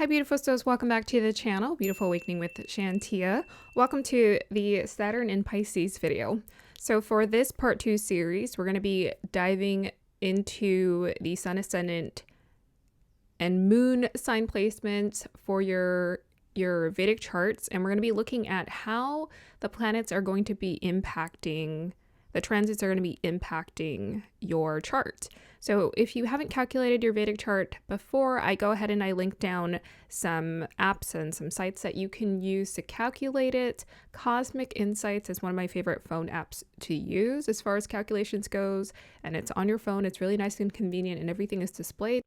Hi beautiful souls, welcome back to the channel, Beautiful Awakening with Shantia. Welcome to the Saturn in Pisces video. So for this part 2 series, we're going to be diving into the Sun Ascendant and Moon sign placements for your Vedic charts, and we're going to be looking at how the planets are going to be impacting, the transits are going to be impacting your chart. So if you haven't calculated your Vedic chart before, I go ahead and I link down some apps and some sites that you can use to calculate it. Cosmic Insights is one of my favorite phone apps to use as far as calculations goes, and it's on your phone. It's really nice and convenient, and everything is displayed.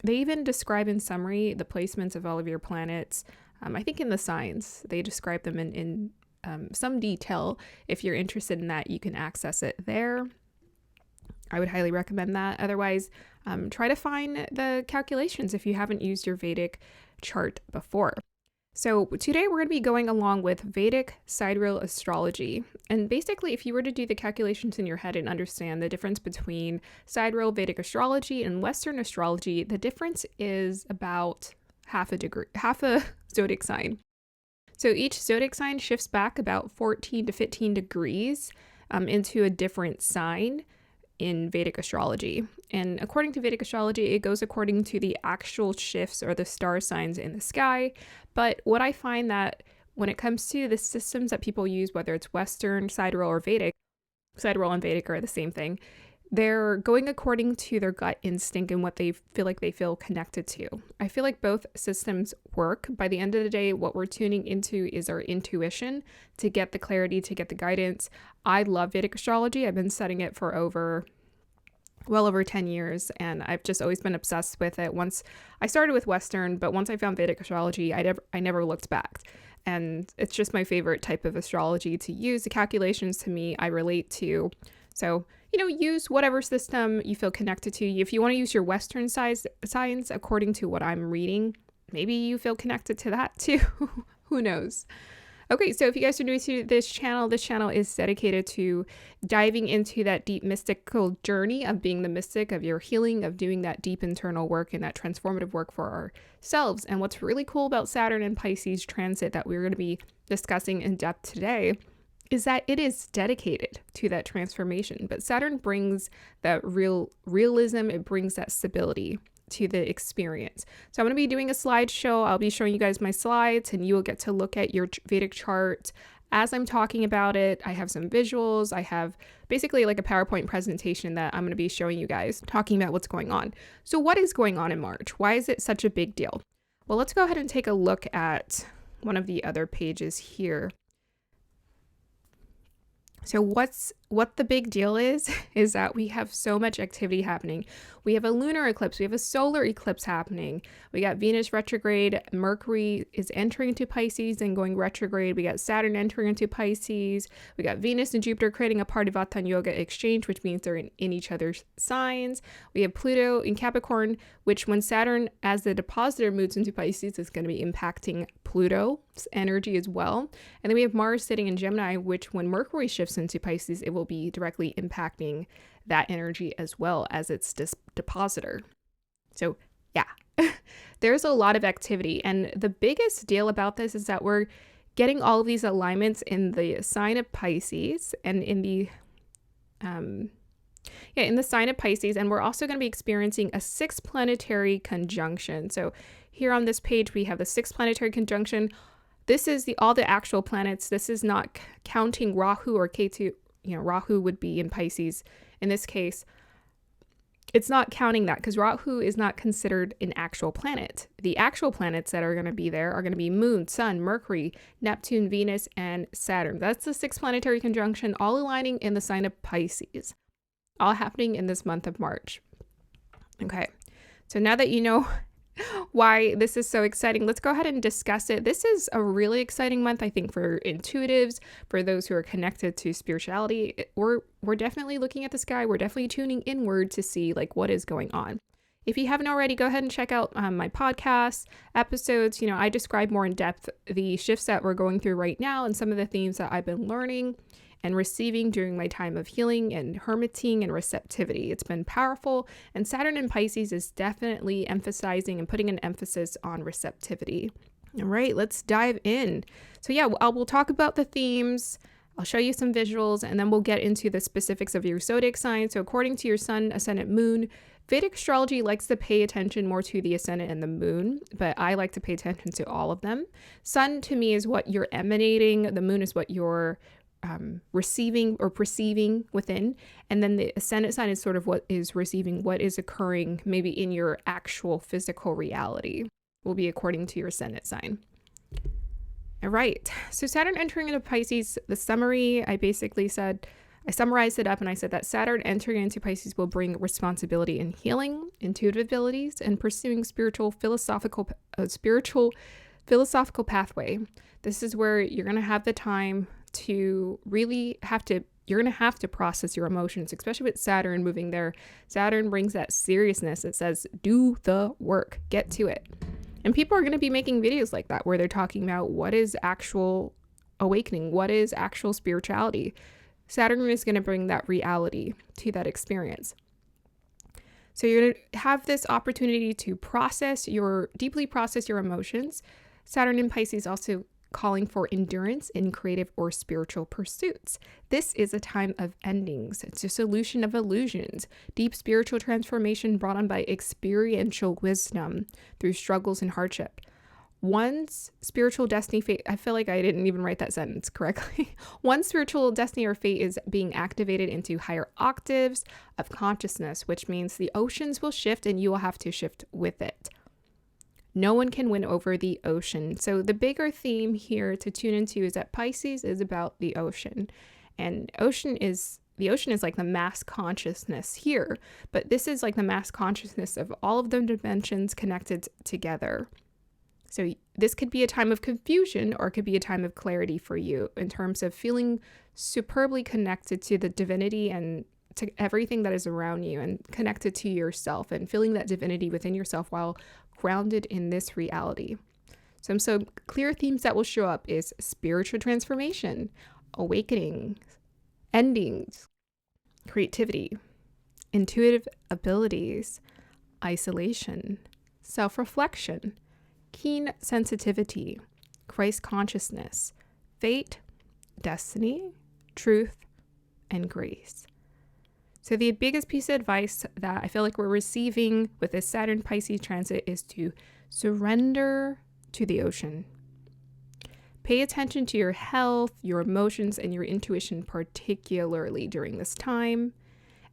They even describe in summary the placements of all of your planets. I think in the signs, they describe them in some detail. If you're interested in that, you can access it there. I would highly recommend that. Otherwise, try to find the calculations if you haven't used your Vedic chart before. So today we're going to be going along with Vedic Sidereal Astrology. And basically, if you were to do the calculations in your head and understand the difference between Sidereal Vedic Astrology and Western astrology, the difference is about half a zodiac sign. So each zodiac sign shifts back about 14 to 15 degrees into a different sign in Vedic astrology. And according to Vedic astrology, it goes according to the actual shifts or the star signs in the sky. But what I find that when it comes to the systems that people use, whether it's Western, Sidereal, or Vedic, Sidereal and Vedic are the same thing, they're going according to their gut instinct and what they feel connected to. I feel like both systems work. By the end of the day, what we're tuning into is our intuition to get the clarity, to get the guidance. I love Vedic astrology. I've been studying it for well over 10 years, and I've just always been obsessed with it. Once I started with Western, but once I found Vedic astrology, I never looked back. And it's just my favorite type of astrology to use. The calculations to me, I relate to. So, use whatever system you feel connected to. If you want to use your Western signs according to what I'm reading, maybe you feel connected to that too. Who knows? Okay, so if you guys are new to this channel is dedicated to diving into that deep mystical journey of being the mystic, of your healing, of doing that deep internal work and that transformative work for ourselves. And what's really cool about Saturn and Pisces transit that we're going to be discussing in depth today is that it is dedicated to that transformation. But Saturn brings that realism, it brings that stability to the experience. So I'm going to be doing a slideshow. I'll be showing you guys my slides, and you will get to look at your Vedic chart as I'm talking about it. I have some visuals. I have basically like a PowerPoint presentation that I'm going to be showing you guys, talking about what's going on. So what is going on in March? Why is it such a big deal? Well, let's go ahead and take a look at one of the other pages here. So what the big deal is that we have so much activity happening. We have a lunar eclipse. We have a solar eclipse happening. We got Venus retrograde. Mercury is entering into Pisces and going retrograde. We got Saturn entering into Pisces. We got Venus and Jupiter creating a Parivatan Yoga exchange, which means they're in each other's signs. We have Pluto in Capricorn, which when Saturn as the depositor moves into Pisces is going to be impacting Pluto's energy as well. And then we have Mars sitting in Gemini, which when Mercury shifts into Pisces, it will be directly impacting that energy as well as its depositor. So yeah, there's a lot of activity. And the biggest deal about this is that we're getting all of these alignments in the sign of Pisces and in the sign of Pisces. And we're also going to be experiencing a 6th planetary conjunction. So here on this page, we have the 6th planetary conjunction. This is all the actual planets. This is not counting Rahu or Ketu. Rahu would be in Pisces. In this case, it's not counting that because Rahu is not considered an actual planet. The actual planets that are going to be there are going to be Moon, Sun, Mercury, Neptune, Venus, and Saturn. That's the 6th planetary conjunction, all aligning in the sign of Pisces, all happening in this month of March. Okay, so now that you know why this is so exciting, let's go ahead and discuss it. This is a really exciting month, I think, for intuitives, for those who are connected to spirituality. We're definitely looking at the sky. We're definitely tuning inward to see what is going on. If you haven't already, go ahead and check out my podcast episodes. I describe more in depth the shifts that we're going through right now and some of the themes that I've been learning. and receiving during my time of healing and hermiting and receptivity. It's been powerful, and Saturn in Pisces is definitely emphasizing and putting an emphasis on receptivity. All right, let's dive in. So yeah, we'll talk about the themes. I'll show you some visuals, and then we'll get into the specifics of your zodiac sign. So according to your sun, ascendant, moon, Vedic astrology likes to pay attention more to the ascendant and the moon, but I like to pay attention to all of them. Sun to me is what you're emanating. The moon is what you're receiving or perceiving within. And then the ascendant sign is sort of what is receiving, what is occurring maybe in your actual physical reality will be according to your ascendant sign. All right, so Saturn entering into Pisces, the summary, I summarized it up and I said that Saturn entering into Pisces will bring responsibility in healing, intuitive abilities, and pursuing spiritual philosophical pathway. This is where you're going to have the time to really you're going to have to process your emotions, especially with Saturn moving there. Saturn brings that seriousness. It says, do the work, get to it. And people are going to be making videos like that where they're talking about what is actual awakening, what is actual spirituality. Saturn is going to bring that reality to that experience. So you're going to have this opportunity to deeply process your emotions. Saturn in Pisces also calling for endurance in creative or spiritual pursuits. This is a time of endings. It's a solution of illusions, deep spiritual transformation brought on by experiential wisdom through struggles and hardship. One's spiritual destiny fate, I feel like I didn't even write that sentence correctly. One's spiritual destiny or fate is being activated into higher octaves of consciousness, which means the oceans will shift and you will have to shift with it. No one can win over the ocean. So the bigger theme here to tune into is that Pisces is about the ocean. And the ocean is like the mass consciousness here, but this is like the mass consciousness of all of the dimensions connected together. So this could be a time of confusion or it could be a time of clarity for you in terms of feeling superbly connected to the divinity and to everything that is around you and connected to yourself and feeling that divinity within yourself while grounded in this reality. So clear themes that will show up is spiritual transformation, awakening, endings, creativity, intuitive abilities, isolation, self-reflection, keen sensitivity, Christ consciousness, fate, destiny, truth, and grace. So the biggest piece of advice that I feel like we're receiving with this Saturn Pisces transit is to surrender to the ocean. Pay attention to your health, your emotions, and your intuition, particularly during this time.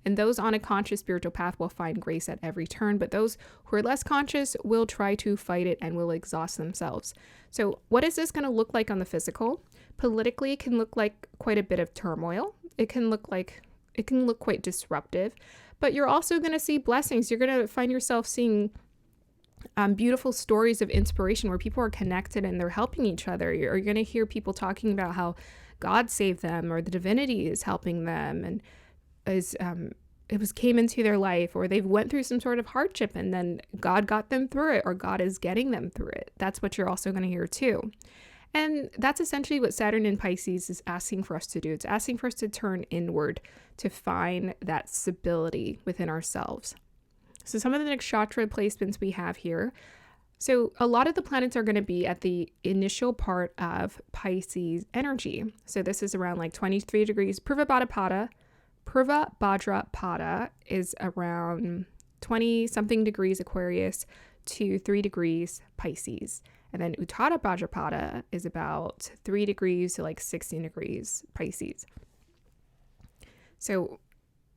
And those on a conscious spiritual path will find grace at every turn, but those who are less conscious will try to fight it and will exhaust themselves. So what is this going to look like on the physical? Politically, it can look like quite a bit of turmoil. It can look quite disruptive, but you're also going to see blessings. You're going to find yourself seeing beautiful stories of inspiration where people are connected and they're helping each other. You're going to hear people talking about how God saved them or the divinity is helping them and came into their life, or they've went through some sort of hardship and then God got them through it, or God is getting them through it. That's what you're also going to hear too. And that's essentially what Saturn in Pisces is asking for us to do. It's asking for us to turn inward to find that stability within ourselves. So some of the nakshatra placements we have here. So a lot of the planets are going to be at the initial part of Pisces energy. So this is around like 23 degrees. Purva Bhadrapada is around 20 something degrees Aquarius to 3 degrees Pisces. And then Uttara Bhadrapada is about 3 degrees to like 16 degrees Pisces. So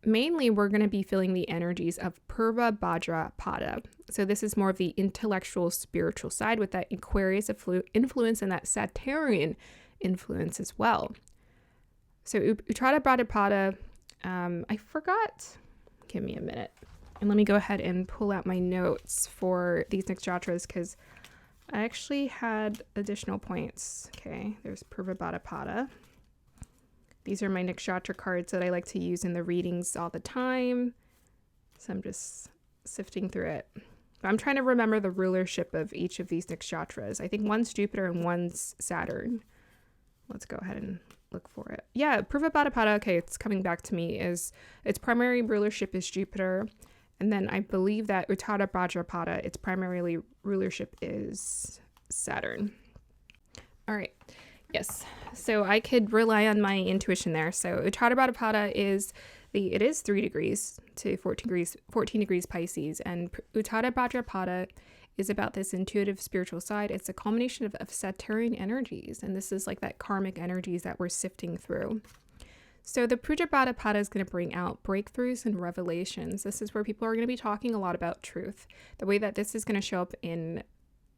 mainly we're going to be feeling the energies of Purva Bhadrapada. So this is more of the intellectual, spiritual side with that Aquarius influence and that Saturnian influence as well. So Uttara Bhadrapada, I forgot, give me a minute. And let me go ahead and pull out my notes for these nakshatras because I actually had additional points. Okay, there's Purva Bhadrapada. These are my nakshatra cards that I like to use in the readings all the time. So I'm just sifting through it. But I'm trying to remember the rulership of each of these nakshatras. I think one's Jupiter and one's Saturn. Let's go ahead and look for it. Yeah, Purva okay, it's coming back to me, is its primary rulership is Jupiter. And then I believe that Uttara Bhadrapada, its primarily rulership is Saturn. All right. Yes. So I could rely on my intuition there. So Uttara Bhadrapada it is 3 degrees to 14 degrees Pisces. And Uttara Bhadrapada is about this intuitive spiritual side. It's a combination of Saturnian energies. And this is like that karmic energies that we're sifting through. So the Puja Bhadrapada is going to bring out breakthroughs and revelations. This is where people are going to be talking a lot about truth. The way that this is going to show up in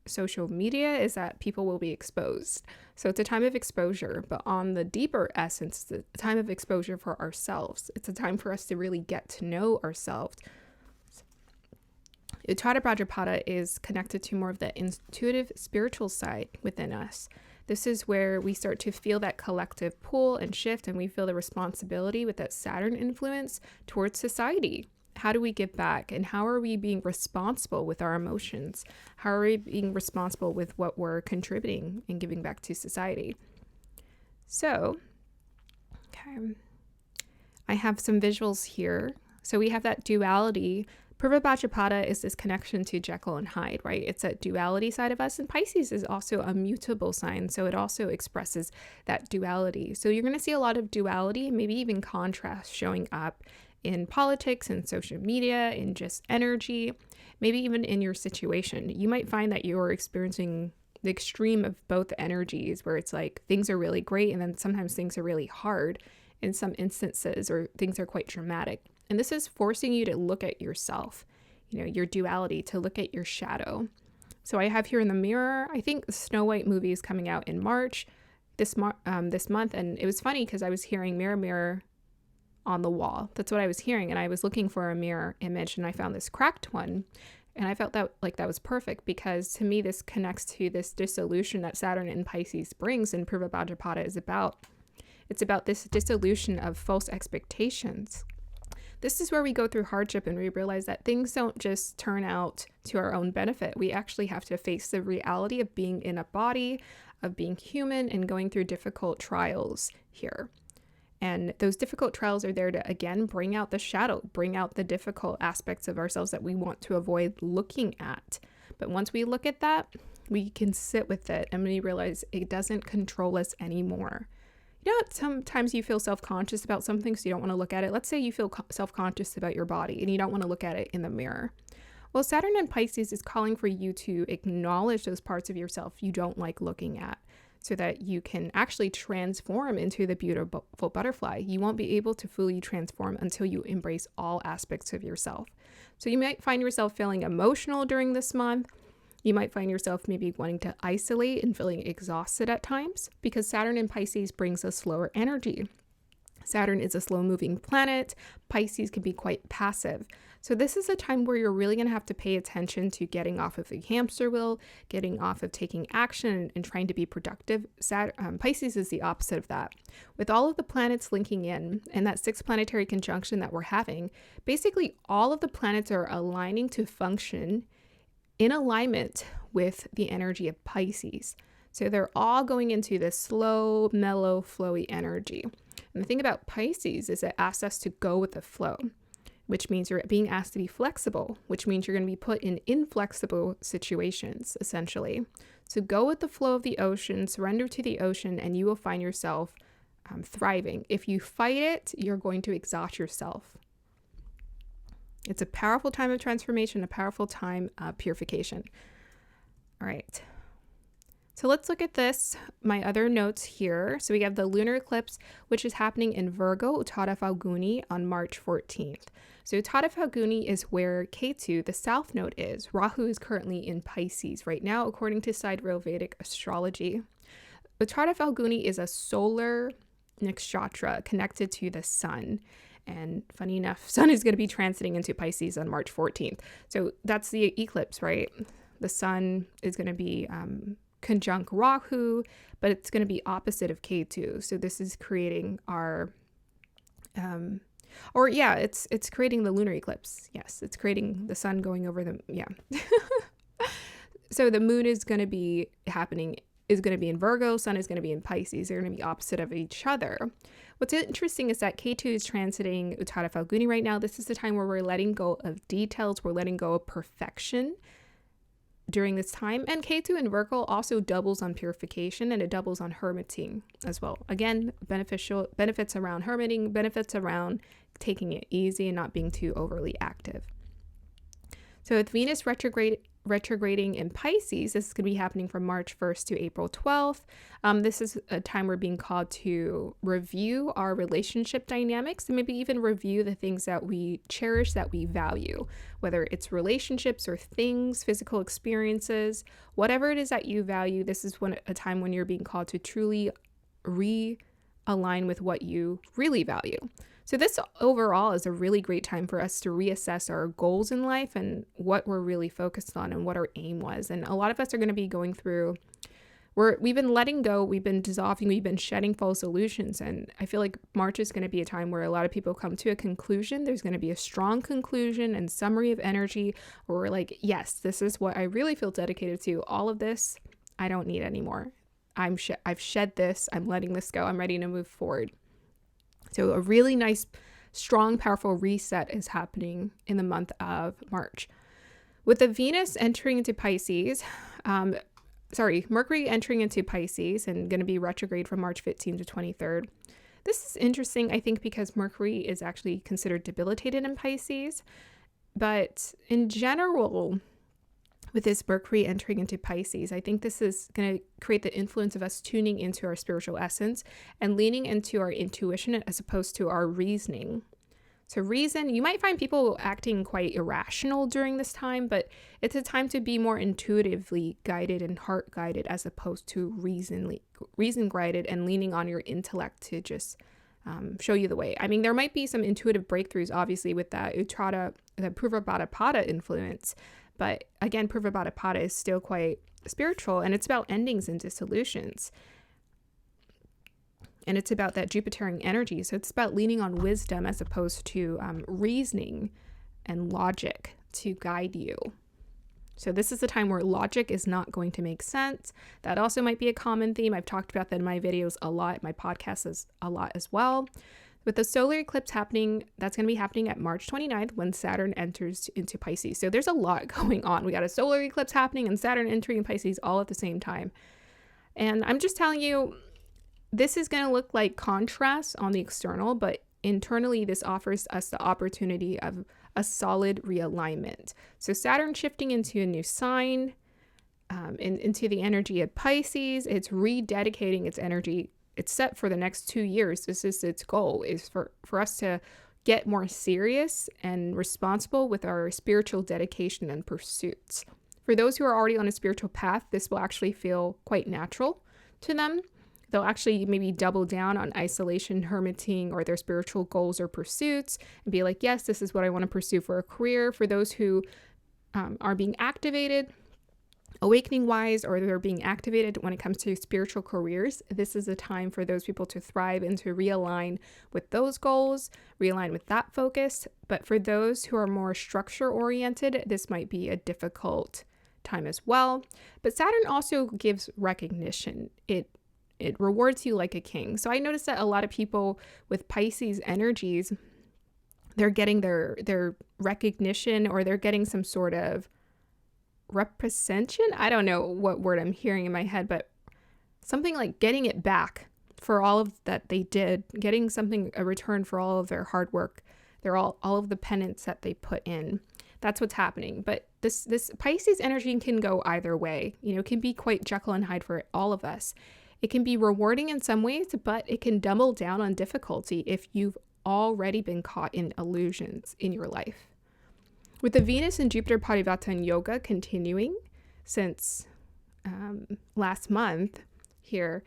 social media is that people will be exposed. So it's a time of exposure, but on the deeper essence, it's a time of exposure for ourselves. It's a time for us to really get to know ourselves. Uttara Bhadrapada is connected to more of the intuitive spiritual side within us. This is where we start to feel that collective pull and shift, and we feel the responsibility with that Saturn influence towards society. How do we give back, and how are we being responsible with our emotions? How are we being responsible with what we're contributing and giving back to society? So, okay, I have some visuals here. So we have that duality. Purva Bhadrapada is this connection to Jekyll and Hyde, right? It's that duality side of us. And Pisces is also a mutable sign. So it also expresses that duality. So you're going to see a lot of duality, maybe even contrast showing up in politics and social media, in just energy, maybe even in your situation. You might find that you're experiencing the extreme of both energies, where it's like things are really great and then sometimes things are really hard in some instances, or things are quite dramatic. And this is forcing you to look at yourself, your duality, to look at your shadow. So I have here in the mirror, I think the Snow White movie is coming out in March this month. And it was funny because I was hearing mirror, mirror on the wall. That's what I was hearing. And I was looking for a mirror image and I found this cracked one. And I felt that was perfect, because to me, this connects to this dissolution that Saturn in Pisces brings, and Purva Bhadrapada is about. It's about this dissolution of false expectations. This is where we go through hardship and we realize that things don't just turn out to our own benefit. We actually have to face the reality of being in a body, of being human, and going through difficult trials here. And those difficult trials are there to, again, bring out the shadow, bring out the difficult aspects of ourselves that we want to avoid looking at. But once we look at that, we can sit with it and we realize it doesn't control us anymore. Sometimes you feel self-conscious about something, so you don't want to look at it. Let's say you feel self-conscious about your body and you don't want to look at it in the mirror. Well, Saturn in Pisces is calling for you to acknowledge those parts of yourself you don't like looking at, so that you can actually transform into the beautiful butterfly. You won't be able to fully transform until you embrace all aspects of yourself. So you might find yourself feeling emotional during this month. You might find yourself maybe wanting to isolate and feeling exhausted at times, because Saturn in Pisces brings a slower energy. Saturn is a slow-moving planet. Pisces can be quite passive. So this is a time where you're really going to have to pay attention to getting off of the hamster wheel, getting off of taking action and trying to be productive. Pisces is the opposite of that. With all of the planets linking in and that 6 planetary conjunction that we're having, basically all of the planets are aligning to function in alignment with the energy of Pisces. So they're all going into this slow, mellow, flowy energy. And the thing about Pisces is it asks us to go with the flow, which means you're being asked to be flexible, which means you're going to be put in inflexible situations, essentially. So go with the flow of the ocean, surrender to the ocean, and you will find yourself thriving. If you fight it, you're going to exhaust yourself. It's a powerful time of transformation, a powerful time of purification. All right. So let's look at this, my other notes here. So we have the lunar eclipse, which is happening in Virgo, Uttara Phalguni, on March 14th. So Uttara Phalguni is where Ketu, the south node, is. Rahu is currently in Pisces right now, according to sidereal Vedic astrology. Uttara Phalguni is a solar nakshatra connected to the sun. And funny enough, sun is going to be transiting into Pisces on March 14th. So that's the eclipse, right? The sun is going to be conjunct Rahu, but it's going to be opposite of Ketu. So this is creating our, it's creating the lunar eclipse. Yes, it's creating the sun going over the, So the moon is going to be happening is going to be in Virgo, Sun is going to be in Pisces. They're going to be opposite of each other. What's interesting is that Ketu is transiting Uttara Falguni right now. This is the time where we're letting go of details. We're letting go of perfection during this time. And Ketu in Virgo also doubles on purification, and it doubles on hermiting as well. Again, benefits around hermiting, benefits around taking it easy and not being too overly active. So with Venus retrograding in Pisces, this is going to be happening from March 1st to April 12th. This is a time we're being called to review our relationship dynamics and maybe even review the things that we cherish, that we value, whether it's relationships or things, physical experiences, whatever it is that you value. This is a time when you're being called to truly realign with what you really value. So this overall is a really great time for us to reassess our goals in life and what we're really focused on and what our aim was. And a lot of us are going to be going through, we've been letting go, we've been dissolving, we've been shedding false illusions. And I feel like March is going to be a time where a lot of people come to a conclusion. There's going to be a strong conclusion and summary of energy where we're like, yes, this is what I really feel dedicated to. All of this, I don't need anymore. I've shed this. I'm letting this go. I'm ready to move forward. So a really nice, strong, powerful reset is happening in the month of March. With the Venus entering into Pisces, Mercury entering into Pisces and going to be retrograde from March 15th to 23rd. This is interesting, I think, because Mercury is actually considered debilitated in Pisces. But in general, with this Mercury entering into Pisces, I think this is going to create the influence of us tuning into our spiritual essence and leaning into our intuition as opposed to our reasoning. So reason, you might find people acting quite irrational during this time, but it's a time to be more intuitively guided and heart guided as opposed to reason guided and leaning on your intellect to just show you the way. I mean, there might be some intuitive breakthroughs, obviously, with that the Purva Bhattapada influence. But again, Purva Bhattapada is still quite spiritual, and it's about endings and dissolutions. And it's about that Jupiterian energy. So it's about leaning on wisdom as opposed to reasoning and logic to guide you. So this is the time where logic is not going to make sense. That also might be a common theme. I've talked about that in my videos a lot, my podcasts a lot as well. With the solar eclipse happening, that's going to be happening at March 29th when Saturn enters into Pisces. So there's a lot going on. We got a solar eclipse happening and Saturn entering Pisces all at the same time. And I'm just telling you, this is going to look like contrast on the external, but internally, this offers us the opportunity of a solid realignment. So Saturn shifting into a new sign, into the energy of Pisces, it's rededicating its energy. It's set for the next 2 years. This is its goal, is for us to get more serious and responsible with our spiritual dedication and pursuits. For those who are already on a spiritual path, this will actually feel quite natural to them. They'll actually maybe double down on isolation, hermiting, or their spiritual goals or pursuits and be like, yes, this is what I want to pursue for a career. For those who are being activated, awakening wise, or they're being activated when it comes to spiritual careers, this is a time for those people to thrive and to realign with those goals, realign with that focus. But for those who are more structure oriented, this might be a difficult time as well. But Saturn also gives recognition. It rewards you like a king. So I noticed that a lot of people with Pisces energies, they're getting their recognition, or they're getting some sort of representation. I don't know what word I'm hearing in my head, but something like getting it back for all of that they did, getting a return for all of their hard work, all of the penance that they put in. That's what's happening. But this Pisces energy can go either way. It can be quite Jekyll and Hyde for all of us. It can be rewarding in some ways, but it can double down on difficulty if you've already been caught in illusions in your life. With the Venus and Jupiter Parivata in Yoga continuing since last month here,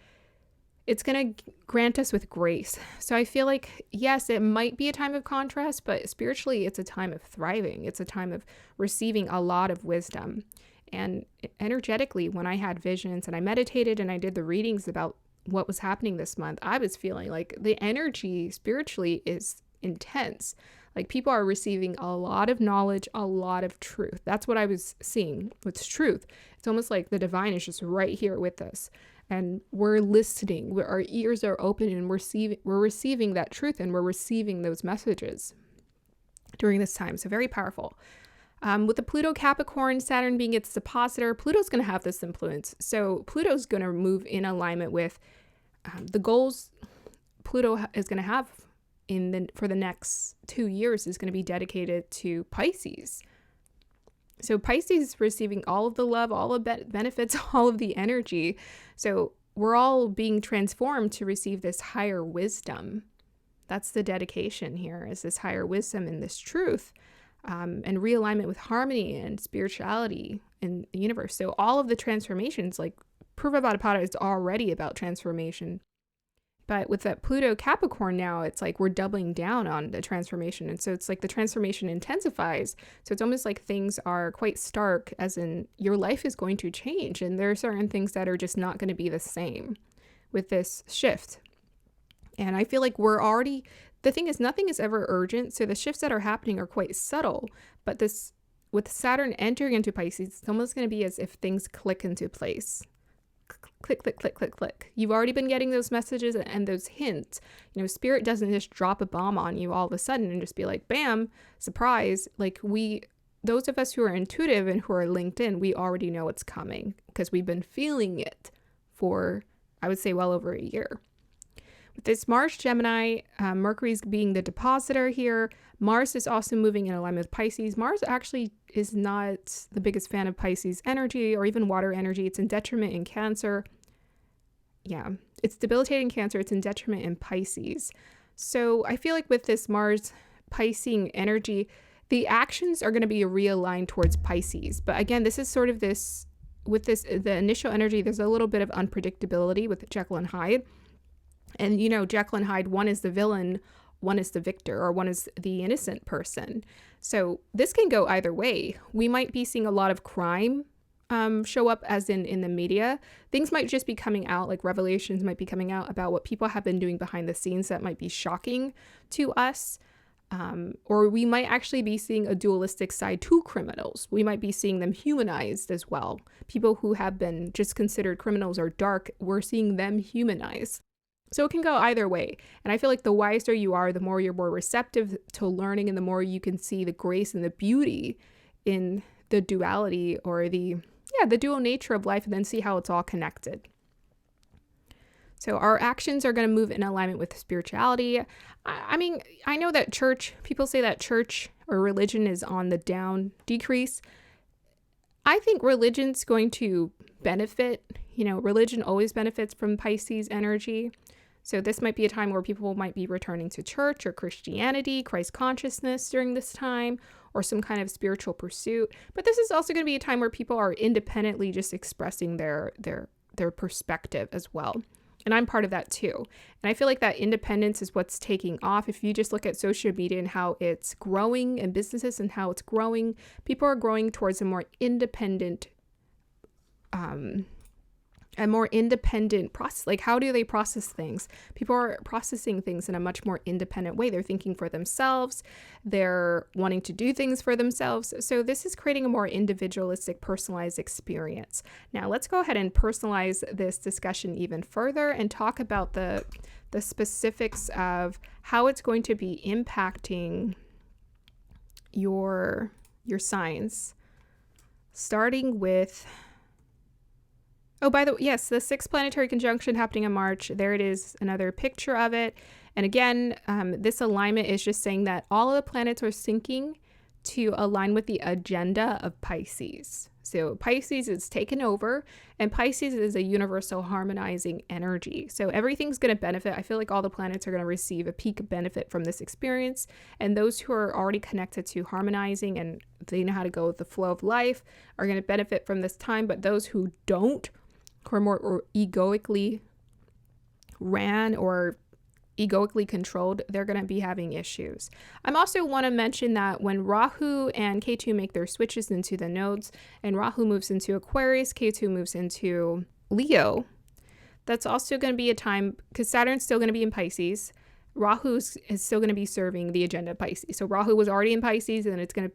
it's going to grant us with grace. So I feel like, yes, it might be a time of contrast, but spiritually it's a time of thriving. It's a time of receiving a lot of wisdom. And energetically, when I had visions and I meditated and I did the readings about what was happening this month, I was feeling like the energy spiritually is intense. Like people are receiving a lot of knowledge, a lot of truth. That's what I was seeing. It's truth. It's almost like the divine is just right here with us. And we're listening. Our ears are open and we're receiving that truth, and we're receiving those messages during this time. So very powerful. With the Pluto Capricorn, Saturn being its oppositor, Pluto's going to have this influence. So Pluto's going to move in alignment with the goals Pluto is going to have for the next 2 years is going to be dedicated to Pisces. So Pisces is receiving all of the love, all of the benefits, all of the energy. So we're all being transformed to receive this higher wisdom. That's the dedication here, is this higher wisdom and this truth, and realignment with harmony and spirituality in the universe. So all of the transformations, like Purvabhadapada is already about transformation. But with that Pluto Capricorn now, it's like we're doubling down on the transformation. And so it's like the transformation intensifies. So it's almost like things are quite stark, as in your life is going to change. And there are certain things that are just not going to be the same with this shift. And I feel like the thing is, nothing is ever urgent. So the shifts that are happening are quite subtle. But this, with Saturn entering into Pisces, it's almost going to be as if things click into place. Click, click, click, click, click. You've already been getting those messages and those hints. Spirit doesn't just drop a bomb on you all of a sudden and just be like, bam, surprise. Like those of us who are intuitive and who are linked in, we already know what's coming because we've been feeling it for, I would say, well over a year. With this Mars Gemini, Mercury's being the depositor here. Mars is also moving in alignment with Pisces. Mars actually is not the biggest fan of Pisces energy or even water energy. It's in detriment in Cancer. Yeah, it's debilitating Cancer. It's in detriment in Pisces. So I feel like with this Mars Piscean energy, the actions are going to be realigned towards Pisces. But again, this is sort of the initial energy, there's a little bit of unpredictability with Jekyll and Hyde. And, Jekyll and Hyde, one is the villain, one is the victor, or one is the innocent person. So this can go either way. We might be seeing a lot of crime show up as in the media. Things might just be coming out, like revelations might be coming out about what people have been doing behind the scenes that might be shocking to us. Or we might actually be seeing a dualistic side to criminals. We might be seeing them humanized as well. People who have been just considered criminals or dark, we're seeing them humanized. So it can go either way. And I feel like the wiser you are, the more you're more receptive to learning, and the more you can see the grace and the beauty in the duality or the dual nature of life, and then see how it's all connected. So our actions are going to move in alignment with spirituality. I mean, I know that people say that church or religion is on the decrease. I think religion's going to benefit. Religion always benefits from Pisces energy. So this might be a time where people might be returning to church or Christianity, Christ consciousness during this time, or some kind of spiritual pursuit. But this is also going to be a time where people are independently just expressing their perspective as well. And I'm part of that too. And I feel like that independence is what's taking off. If you just look at social media and how it's growing, and businesses and how it's growing, people are growing towards a more independent process. Like, how do they process things? People are processing things in a much more independent way. They're thinking for themselves. They're wanting to do things for themselves. So this is creating a more individualistic, personalized experience. Now, let's go ahead and personalize this discussion even further and talk about the specifics of how it's going to be impacting your signs. Starting with... Oh, by the way, yes, the 6th planetary conjunction happening in March. There it is, another picture of it. And again, this alignment is just saying that all of the planets are syncing to align with the agenda of Pisces. So Pisces is taken over, and Pisces is a universal harmonizing energy. So everything's going to benefit. I feel like all the planets are going to receive a peak benefit from this experience. And those who are already connected to harmonizing and they know how to go with the flow of life are going to benefit from this time. But those who don't, who are more egoically ran or egoically controlled, they're going to be having issues. I also want to mention that when Rahu and Ketu make their switches into the nodes, and Rahu moves into Aquarius, Ketu moves into Leo, that's also going to be a time, because Saturn's still going to be in Pisces. Rahu is still going to be serving the agenda of Pisces. So Rahu was already in Pisces, and it's going to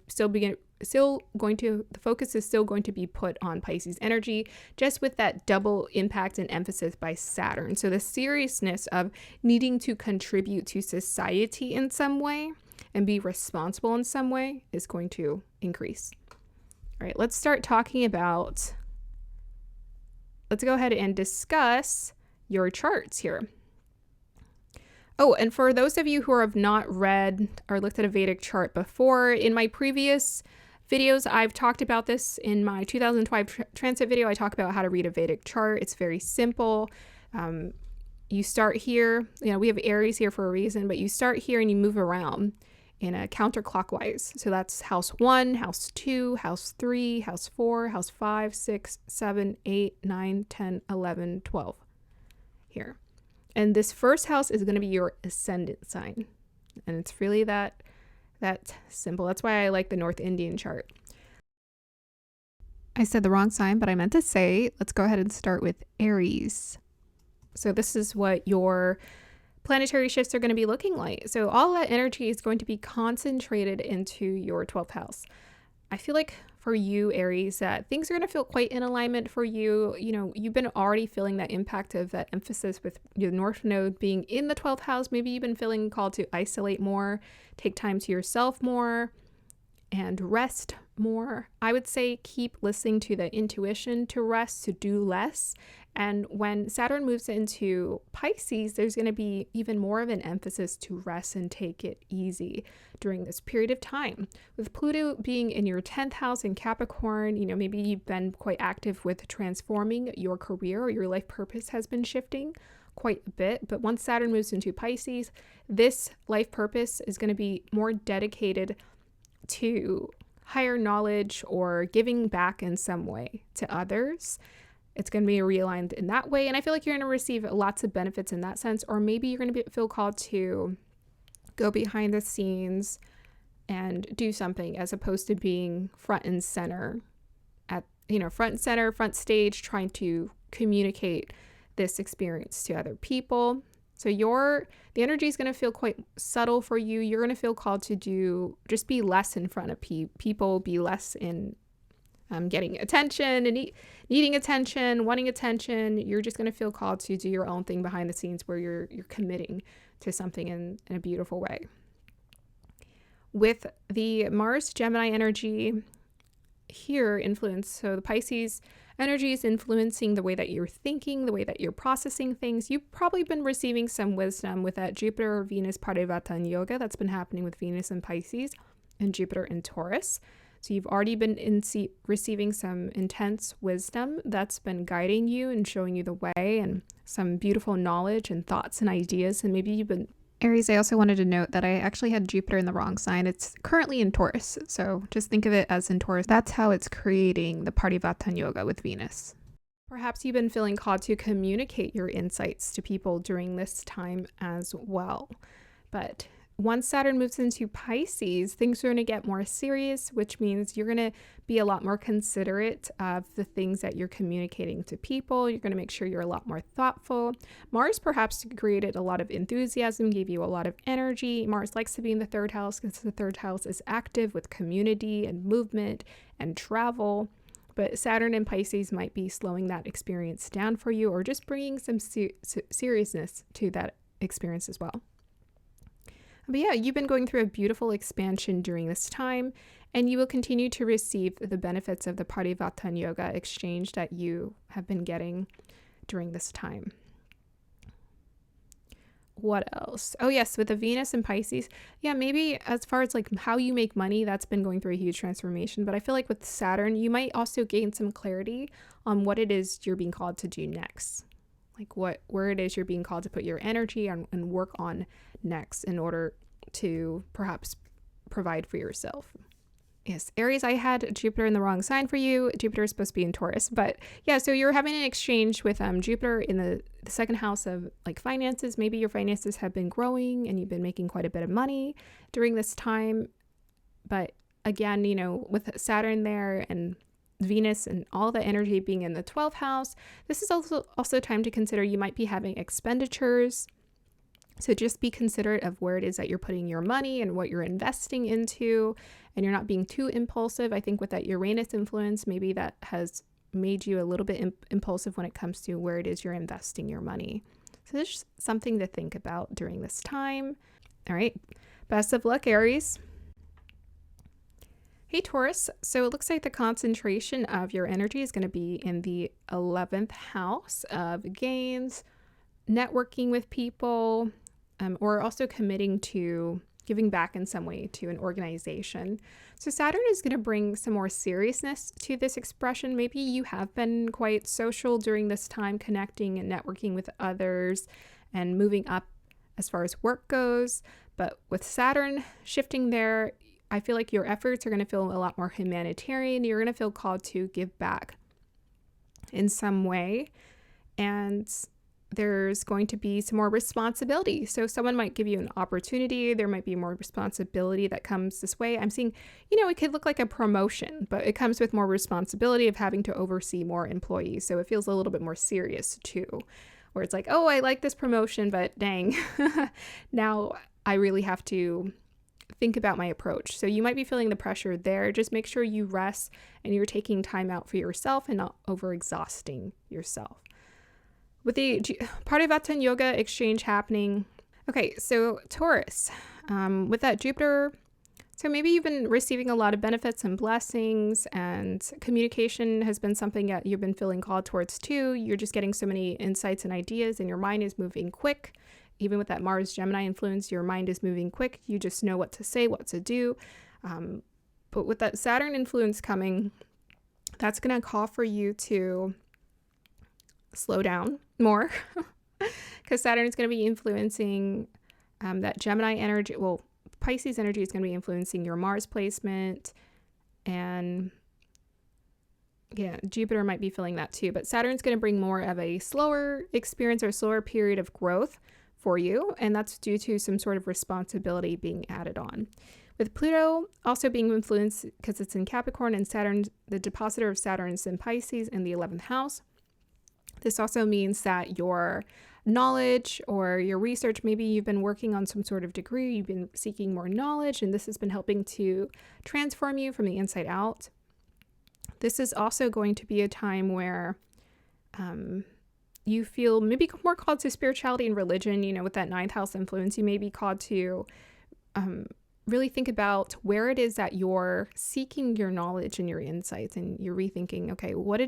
the focus is still going to be put on Pisces energy, just with that double impact and emphasis by Saturn. So the seriousness of needing to contribute to society in some way and be responsible in some way is going to increase. All right, let's start talking about, let's go ahead and discuss your charts here. Oh, and for those of you who have not read or looked at a Vedic chart before, in my previous videos, I've talked about this. In my 2012 transit video, I talk about how to read a Vedic chart. It's very simple. You start here, we have Aries here for a reason, but you start here and you move around in a counterclockwise. So that's house 1, house 2, house 3, house 4, house 5, 6, 7, 8, 9, 10, 11, 12 here. And this first house is going to be your ascendant sign. And it's really that simple. That's why I like the North Indian chart. I said the wrong sign, but I meant to say, let's go ahead and start with Aries. So this is what your planetary shifts are going to be looking like. So all that energy is going to be concentrated into your 12th house. I feel like for you, Aries, that things are going to feel quite in alignment for you. You've been already feeling that impact of that emphasis with your North Node being in the 12th house. Maybe you've been feeling called to isolate more, take time to yourself more, and rest more. I would say keep listening to the intuition to rest, to do less. And when Saturn moves into Pisces, there's going to be even more of an emphasis to rest and take it easy during this period of time. With Pluto being in your 10th house in Capricorn, maybe you've been quite active with transforming your career, or your life purpose has been shifting quite a bit. But once Saturn moves into Pisces, this life purpose is going to be more dedicated to higher knowledge or giving back in some way to others. It's going to be realigned in that way. And I feel like you're going to receive lots of benefits in that sense. Or maybe you're going to feel called to go behind the scenes and do something as opposed to being front and center front stage, trying to communicate this experience to other people. So the energy is going to feel quite subtle for you. You're going to feel called to just be less in front of people, be less in getting attention and needing attention, wanting attention. You're just going to feel called to do your own thing behind the scenes, where you're committing to something in a beautiful way. With the Mars Gemini energy here influence, so the Pisces energy is influencing the way that you're thinking, the way that you're processing things. You've probably been receiving some wisdom with that Jupiter Venus Parivartana yoga that's been happening with Venus and Pisces and Jupiter in Taurus. So you've already been receiving some intense wisdom that's been guiding you and showing you the way, and some beautiful knowledge and thoughts and ideas. And maybe you've been... Aries, I also wanted to note that I actually had Jupiter in the wrong sign. It's currently in Taurus. So just think of it as in Taurus. That's how it's creating the Parivartana yoga with Venus. Perhaps you've been feeling called to communicate your insights to people during this time as well. But once Saturn moves into Pisces, things are going to get more serious, which means you're going to be a lot more considerate of the things that you're communicating to people. You're going to make sure you're a lot more thoughtful. Mars perhaps created a lot of enthusiasm, gave you a lot of energy. Mars likes to be in the 3rd house because the 3rd house is active with community and movement and travel. But Saturn and Pisces might be slowing that experience down for you, or just bringing some seriousness to that experience as well. But yeah, you've been going through a beautiful expansion during this time, and you will continue to receive the benefits of the Parivartana yoga exchange that you have been getting during this time. What else? Oh yes, with the Venus and Pisces, yeah, maybe as far as like how you make money, that's been going through a huge transformation. But I feel like with Saturn, you might also gain some clarity on what it is you're being called to do next. Like where it is you're being called to put your energy on and work on next in order to perhaps provide for yourself. Yes, Aries, I had Jupiter in the wrong sign for you. Jupiter is supposed to be in Taurus. But yeah, so you're having an exchange with Jupiter in the 2nd house of like finances. Maybe your finances have been growing and you've been making quite a bit of money during this time. But again, with Saturn there and Venus and all the energy being in the 12th house, this is also time to consider you might be having expenditures So just be considerate of where it is that you're putting your money and what you're investing into, and you're not being too impulsive. I think with that Uranus influence, maybe that has made you a little bit impulsive when it comes to where it is you're investing your money. So there's something to think about during this time. All right. Best of luck, Aries. Hey, Taurus. So it looks like the concentration of your energy is going to be in the 11th house of gains, networking with people, or also committing to giving back in some way to an organization. So Saturn is going to bring some more seriousness to this expression. Maybe you have been quite social during this time, connecting and networking with others and moving up as far as work goes. But with Saturn shifting there, I feel like your efforts are going to feel a lot more humanitarian. You're going to feel called to give back in some way. And there's going to be some more responsibility. So someone might give you an opportunity. There might be more responsibility that comes this way. I'm seeing, it could look like a promotion, but it comes with more responsibility of having to oversee more employees. So it feels a little bit more serious too, where it's like, oh, I like this promotion, but dang, now I really have to think about my approach. So you might be feeling the pressure there. Just make sure you rest and you're taking time out for yourself and not overexhausting yourself. With the Parivartan Yoga exchange happening. Okay, so Taurus, with that Jupiter, so maybe you've been receiving a lot of benefits and blessings, and communication has been something that you've been feeling called towards too. You're just getting so many insights and ideas, and your mind is moving quick. Even with that Mars Gemini influence, your mind is moving quick. You just know what to say, what to do. But with that Saturn influence coming, that's going to call for you to slow down more because Saturn is going to be influencing that Gemini energy. Well, Pisces energy is going to be influencing your Mars placement, and yeah, Jupiter might be feeling that too. But Saturn's going to bring more of a slower experience or slower period of growth for you, and that's due to some sort of responsibility being added on. With Pluto also being influenced because it's in Capricorn, and Saturn, the depositor of Saturn, is in Pisces in the 11th house. This also means that your knowledge or your research, maybe you've been working on some sort of degree, you've been seeking more knowledge, and this has been helping to transform you from the inside out. This is also going to be a time where you feel maybe more called to spirituality and religion. With that 9th house influence, you may be called to really think about where it is that you're seeking your knowledge and your insights, and you're rethinking, okay, what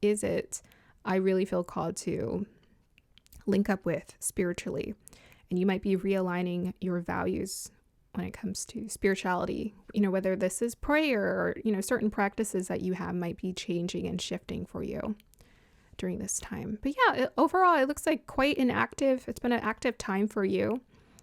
is it I really feel called to link up with spiritually? And you might be realigning your values when it comes to spirituality, whether this is prayer or, certain practices that you have might be changing and shifting for you during this time. But yeah, overall, it looks like it's been an active time for you.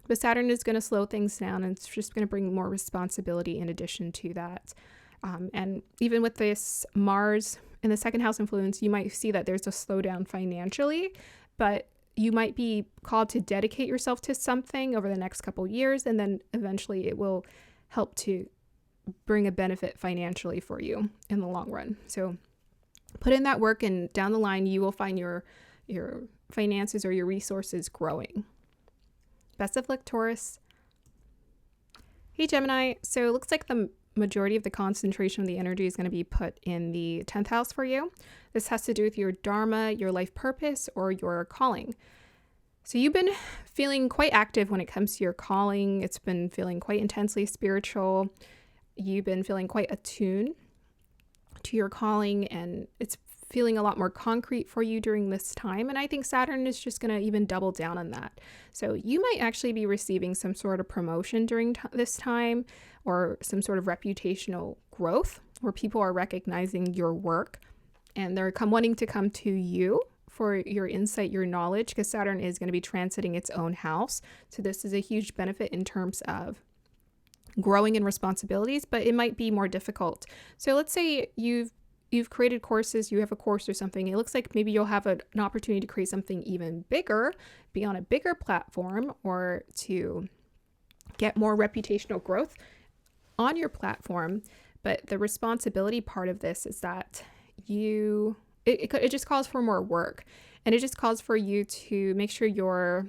But Saturn is going to slow things down, and it's just going to bring more responsibility in addition to that. And even with this Mars in the 2nd house influence, you might see that there's a slowdown financially, but you might be called to dedicate yourself to something over the next couple years, and then eventually it will help to bring a benefit financially for you in the long run. So put in that work, and down the line, you will find your finances or your resources growing. Best of luck, Taurus. Hey, Gemini. So it looks like the majority of the concentration of the energy is going to be put in the 10th house for you. This has to do with your dharma, your life purpose, or your calling. So you've been feeling quite active when it comes to your calling. It's been feeling quite intensely spiritual. You've been feeling quite attuned to your calling, and it's feeling a lot more concrete for you during this time. And I think Saturn is just going to even double down on that. So you might actually be receiving some sort of promotion during this time, or some sort of reputational growth where people are recognizing your work and they're wanting to come to you for your insight, your knowledge, because Saturn is going to be transiting its own house. So this is a huge benefit in terms of growing in responsibilities, but it might be more difficult. So let's say you've created courses, you have a course or something. It looks like maybe you'll have an opportunity to create something even bigger, be on a bigger platform, or to get more reputational growth on your platform. But the responsibility part of this is that it just calls for more work, and it just calls for you to make sure you're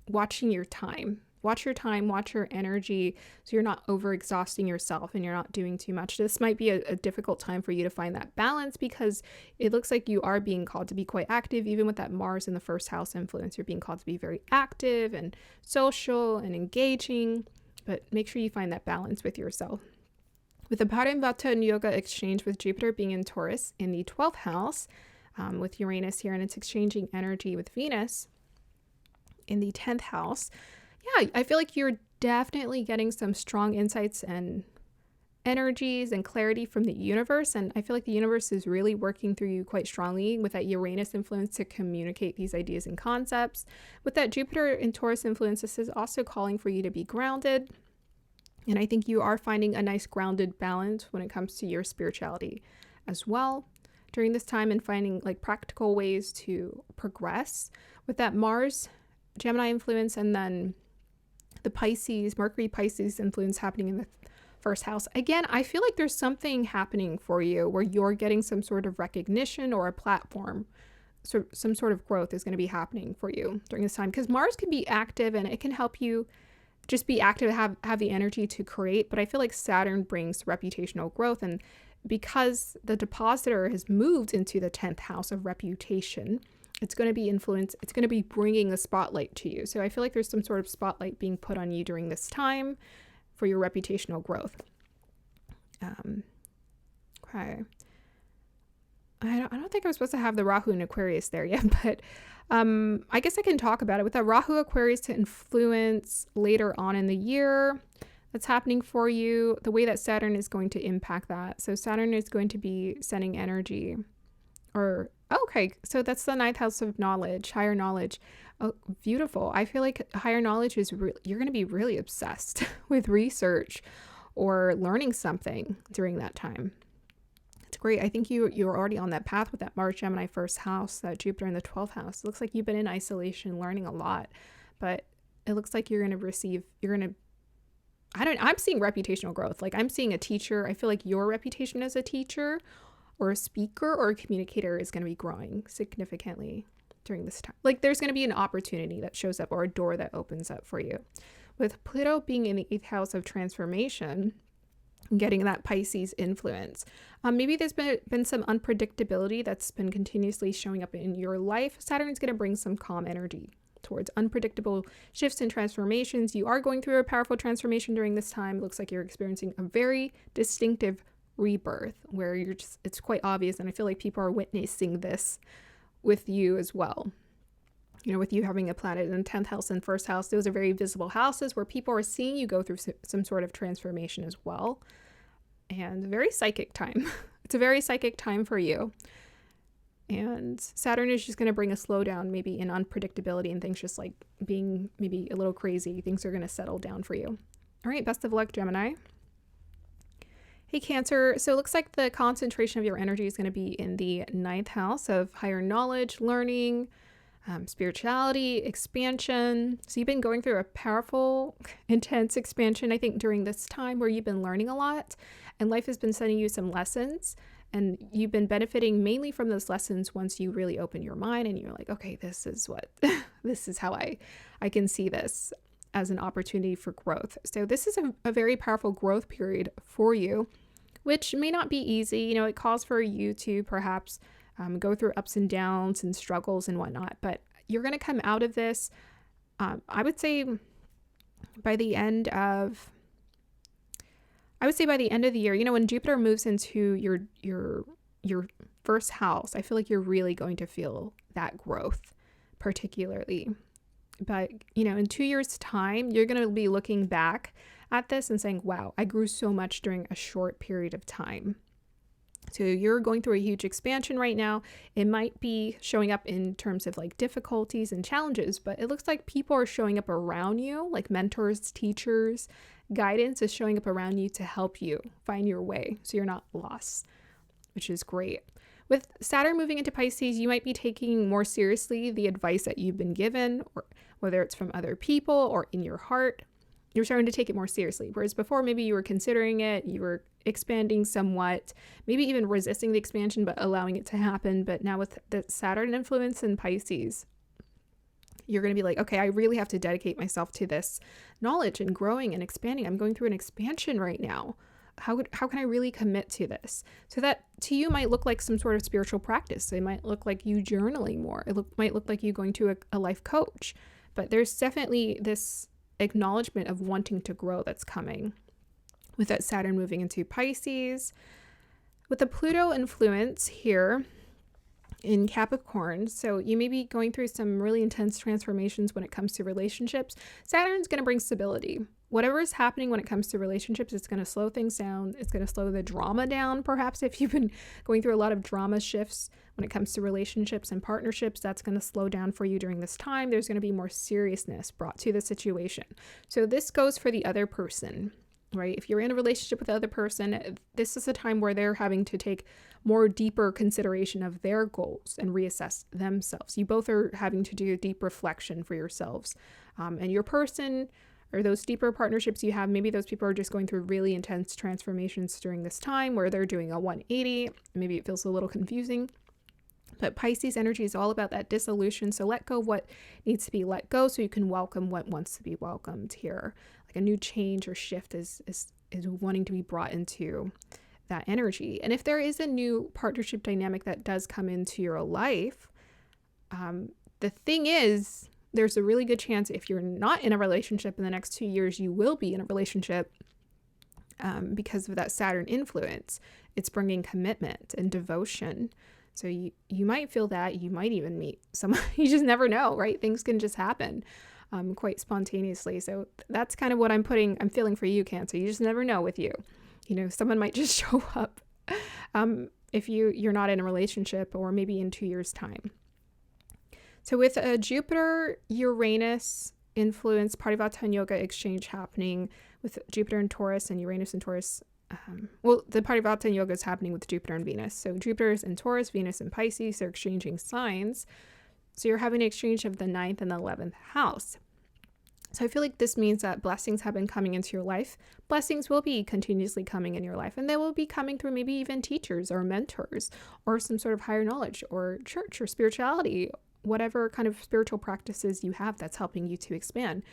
watching your time. Watch your time, watch your energy, so you're not overexhausting yourself and you're not doing too much. This might be a difficult time for you to find that balance, because it looks like you are being called to be quite active. Even with that Mars in the first house influence, you're being called to be very active and social and engaging, but make sure you find that balance with yourself. With the Paramvata and Yoga exchange with Jupiter being in Taurus in the 12th house, with Uranus here, and it's exchanging energy with Venus in the 10th house. Yeah, I feel like you're definitely getting some strong insights and energies and clarity from the universe. And I feel like the universe is really working through you quite strongly with that Uranus influence to communicate these ideas and concepts. With that Jupiter in Taurus influence, this is also calling for you to be grounded. And I think you are finding a nice grounded balance when it comes to your spirituality as well during this time, and finding like practical ways to progress. With that Mars Gemini influence, and then the Pisces, Mercury Pisces influence happening in the first house. Again, I feel like there's something happening for you where you're getting some sort of recognition or a platform. So some sort of growth is going to be happening for you during this time, because Mars can be active and it can help you just be active, have the energy to create. But I feel like Saturn brings reputational growth, and because the depositor has moved into the 10th house of reputation, it's going to be influence. It's going to be bringing the spotlight to you. So I feel like there's some sort of spotlight being put on you during this time for your reputational growth. Okay. I don't think I was supposed to have the Rahu and Aquarius there yet, but I guess I can talk about it. With that Rahu Aquarius to influence later on in the year, that's happening for you, the way that Saturn is going to impact that. So Saturn is going to be sending energy, or okay, so that's the 9th house of knowledge, higher knowledge. Oh, beautiful. I feel like higher knowledge is you're going to be really obsessed with research or learning something during that time. It's great. I think you're already on that path with that Mars Gemini first house, that Jupiter in the 12th house. It looks like you've been in isolation learning a lot, but it looks like I'm seeing reputational growth. Like I'm seeing a teacher. I feel like your reputation as a teacher or a speaker or a communicator is going to be growing significantly during this time. Like there's going to be an opportunity that shows up, or a door that opens up for you. With Pluto being in the 8th house of transformation, getting that Pisces influence, maybe there's been some unpredictability that's been continuously showing up in your life. Saturn's going to bring some calm energy towards unpredictable shifts and transformations. You are going through a powerful transformation during this time. It looks like you're experiencing a very distinctive rebirth where it's quite obvious, and I feel like people are witnessing this with you as well. You know, with you having a planet in 10th house and first house, those are very visible houses where people are seeing you go through some sort of transformation as well. And very psychic time. It's a very psychic time for you. And Saturn is just going to bring a slowdown, maybe in unpredictability, and things just like being maybe a little crazy. Things are going to settle down for you. All right, best of luck, Gemini. Hey, Cancer. So it looks like the concentration of your energy is going to be in the 9th house of higher knowledge, learning, spirituality, expansion. So you've been going through a powerful, intense expansion, I think, during this time where you've been learning a lot, and life has been sending you some lessons, and you've been benefiting mainly from those lessons once you really open your mind and you're like, okay, this is how I can see this as an opportunity for growth. So this is a very powerful growth period for you, which may not be easy. You know, it calls for you to perhaps go through ups and downs and struggles and whatnot, but you're going to come out of this, I would say by the end of the year. You know, when Jupiter moves into your first house, I feel like you're really going to feel that growth particularly. But, you know, in 2 years' time, you're going to be looking back at this and saying, wow, I grew so much during a short period of time. So you're going through a huge expansion right now. It might be showing up in terms of like difficulties and challenges, but it looks like people are showing up around you, like mentors, teachers, guidance is showing up around you to help you find your way so you're not lost, which is great. With Saturn moving into Pisces, you might be taking more seriously the advice that you've been given, or whether it's from other people or in your heart. You're starting to take it more seriously. Whereas before, maybe you were considering it, you were expanding somewhat, maybe even resisting the expansion, but allowing it to happen. But now with the Saturn influence in Pisces, You're going to be like, okay, I really have to dedicate myself to this knowledge and growing and expanding. I'm going through an expansion right now. How can I really commit to this? So that to you might look like some sort of spiritual practice. It might look like you journaling more. Might look like you going to a life coach. But there's definitely this acknowledgement of wanting to grow that's coming with that Saturn moving into Pisces. With the Pluto influence here in Capricorn, so you may be going through some really intense transformations when it comes to relationships. Saturn's going to bring stability. Whatever is happening when it comes to relationships, it's going to slow things down. It's going to slow the drama down. Perhaps if you've been going through a lot of drama shifts when it comes to relationships and partnerships, that's going to slow down for you during this time. There's going to be more seriousness brought to the situation. So this goes for the other person, right? If you're in a relationship with the other person, this is a time where they're having to take more deeper consideration of their goals and reassess themselves. You both are having to do a deep reflection for yourselves. And your person, or those deeper partnerships you have, maybe those people are just going through really intense transformations during this time where they're doing a 180. Maybe it feels a little confusing. But Pisces energy is all about that dissolution. So let go of what needs to be let go so you can welcome what wants to be welcomed here. Like a new change or shift is wanting to be brought into that energy. And if there is a new partnership dynamic that does come into your life, the thing is, there's a really good chance if you're not in a relationship in the next 2 years, you will be in a relationship because of that Saturn influence. It's bringing commitment and devotion. So you might feel that. You might even meet someone. You just never know, right? Things can just happen quite spontaneously. So that's kind of what I'm feeling for you, Cancer. You just never know with you. You know, someone might just show up if you're not in a relationship, or maybe in 2 years' time. So with a Jupiter-Uranus influence, Parivartana Yoga exchange happening with Jupiter and Taurus and Uranus and Taurus. The Parivartana Yoga is happening with Jupiter and Venus. So Jupiter is in Taurus, Venus in Pisces. They're exchanging signs. So you're having an exchange of the 9th and the 11th house. So I feel like this means that blessings have been coming into your life. Blessings will be continuously coming in your life, and they will be coming through maybe even teachers or mentors or some sort of higher knowledge or church or spirituality, whatever kind of spiritual practices you have that's helping you to expand.